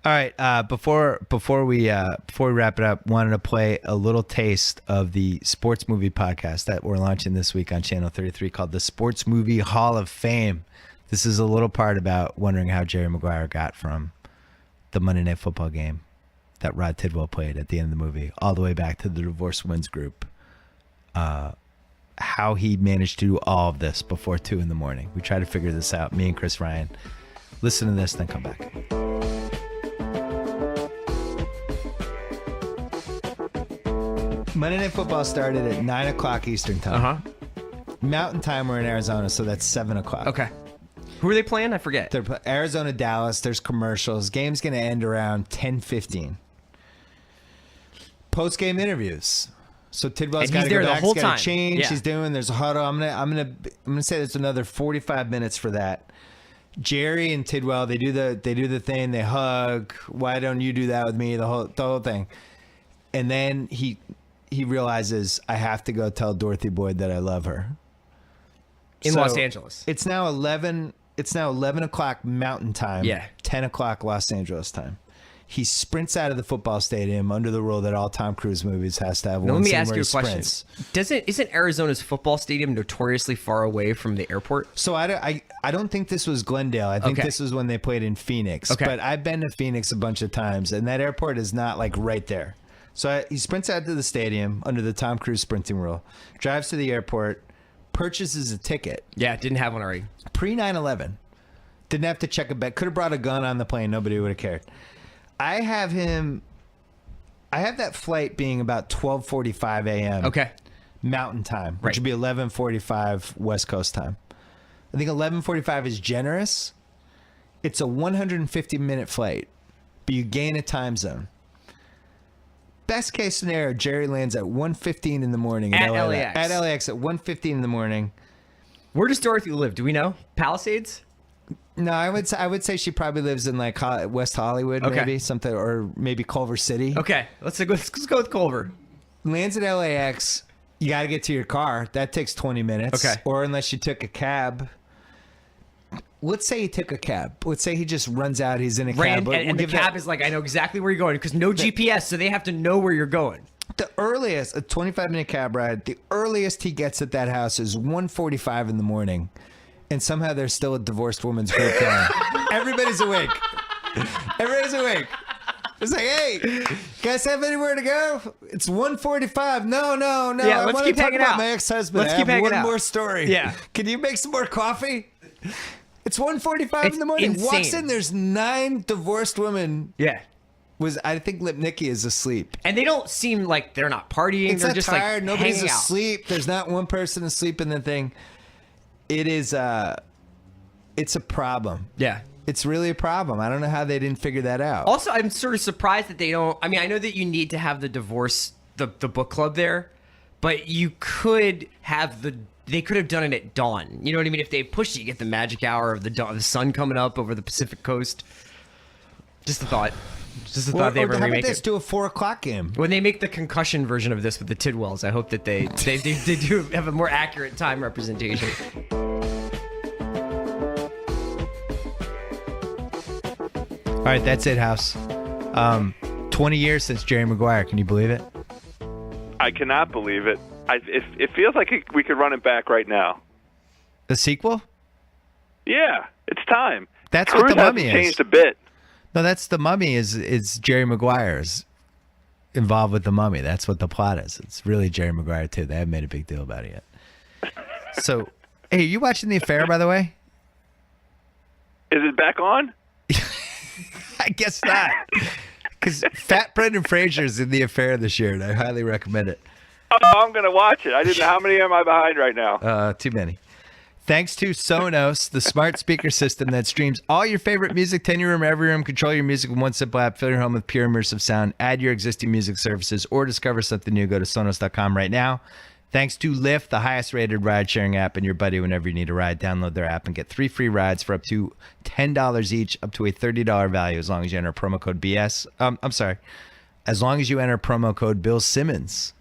All right, before we wrap it up, wanted to play a little taste of the sports movie podcast that we're launching this week on Channel 33 called the Sports Movie Hall of Fame. This is a little part about wondering how Jerry Maguire got from the Monday Night Football game that Rod Tidwell played at the end of the movie all the way back to the Divorce Wins group how he managed to do all of this before 2 a.m. We try to figure this out, me and Chris Ryan. Listen to this, then come back. Monday Night Football started at 9 o'clock Eastern time. Mountain time, we're in Arizona, so that's 7 o'clock. Okay. Who are they playing? I forget. They're Arizona, Dallas. There's commercials. Game's going to end around 10:15. Post-game interviews. So Tidwell's got to go back. He's got to change. Yeah. He's doing. There's a huddle. I'm gonna say there's another 45 minutes for that. Jerry and Tidwell, they do the thing. They hug. Why don't you do that with me? The whole thing. And then he realizes, I have to go tell Dorothy Boyd that I love her. In Los Angeles. It's now 11 o'clock Mountain Time. Yeah. 10 o'clock Los Angeles time. He sprints out of the football stadium under the rule that all Tom Cruise movies has to have one scene where he sprints. Isn't Arizona's football stadium notoriously far away from the airport? So I don't think this was Glendale. I think this was when they played in Phoenix. Okay. But I've been to Phoenix a bunch of times, and that airport is not like right there. So he sprints out to the stadium under the Tom Cruise sprinting rule, drives to the airport, purchases a ticket. Yeah, didn't have one already. Pre 9/11. Didn't have to check a bag. Could have brought a gun on the plane. Nobody would have cared. I have that flight being about 12:45 a.m. Okay. Mountain time, which Right. would be 11:45 West Coast time. I think 11:45 is generous. It's a 150-minute flight, but you gain a time zone. Best case scenario, Jerry lands at 1:15 in the morning At LAX. At LAX at 1:15 in the morning. Where does Dorothy live? Do we know? Palisades? No, I would say she probably lives in like West Hollywood, Okay. maybe something, or maybe Culver City. Okay, let's go with Culver. Lands at LAX. You got to get to your car. That takes 20 minutes. Okay. Or unless you took a cab. Let's say he took a cab. Let's say he just runs out. He's in a cab. And the cab is like, I know exactly where you're going because no GPS, so they have to know where you're going. The earliest, a 25-minute cab ride, the earliest he gets at that house is 1:45 in the morning. And somehow there's still a divorced woman's group going. Everybody's awake. Everybody's awake. It's like, hey, guys have anywhere to go? It's 1:45. No. Yeah, I let's want keep to talk hanging about out. my ex-husband. Let's I keep have hanging one out. more story. Yeah. Can you make some more coffee? It's 1:45 in the morning. Insane. Walks in, there's 9 divorced women. Yeah. I think Lipnicki is asleep. And they don't seem like they're not partying. It's they're not just tired. like Nobody's hanging out. asleep. There's not one person asleep in the thing. It is it's a problem. Yeah. It's really a problem. I don't know how they didn't figure that out. Also, I'm sort of surprised that they don't. I mean, I know that you need to have the divorce, the book club there, but you could have they could have done it at dawn. You know what I mean? If they pushed it, you get the magic hour of the dawn, the sun coming up over the Pacific coast. Just a thought. Just a thought they were how about remake this? it. Do a 4:00 game. When they make the concussion version of this with the Tidwells, I hope that they do have a more accurate time representation. All right, that's it, House. 20 years since Jerry Maguire. Can you believe it? I cannot believe it. It feels like we could run it back right now. The sequel? Yeah, it's time. That's Cruise what the Mummy hasn't is. changed a bit. No, that's the Mummy. Is Jerry Maguire's involved with the Mummy? That's what the plot is. It's really Jerry Maguire too. They haven't made a big deal about it yet. So, hey, are you watching The Affair, by the way? Is it back on? I guess not. Because Fat Brendan Fraser's in The Affair this year, and I highly recommend it. Oh, I'm going to watch it. I didn't know. How many am I behind right now? Too many. Thanks to Sonos, the smart speaker system that streams all your favorite music to any room, every room. Control your music with one simple app. Fill your home with pure immersive sound. Add your existing music services or discover something new. Go to Sonos.com right now. Thanks to Lyft, the highest rated ride sharing app, and your buddy whenever you need a ride. Download their app and get 3 free rides for up to $10 each, up to a $30 value as long as you enter promo code BS. As long as you enter promo code Bill Simmons,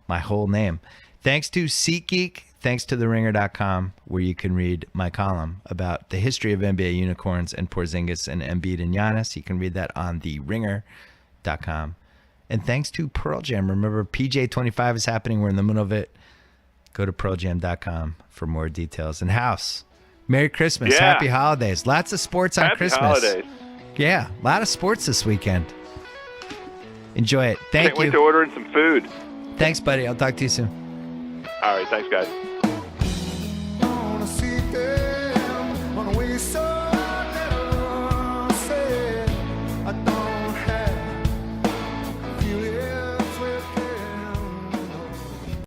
my whole name. Thanks to SeatGeek. Thanks to TheRinger.com, where you can read my column about the history of NBA unicorns and Porzingis and Embiid and Giannis. You can read that on TheRinger.com. And thanks to Pearl Jam. Remember, PJ25 is happening. We're in the middle of it. Go to PearlJam.com for more details. And House, Merry Christmas. Yeah. Happy holidays. Lots of sports on Happy Christmas. holidays. Yeah, a lot of sports this weekend. Enjoy it. Thank Can't wait you. to order in some food. Thanks, buddy. I'll talk to you soon. All right, thanks, guys.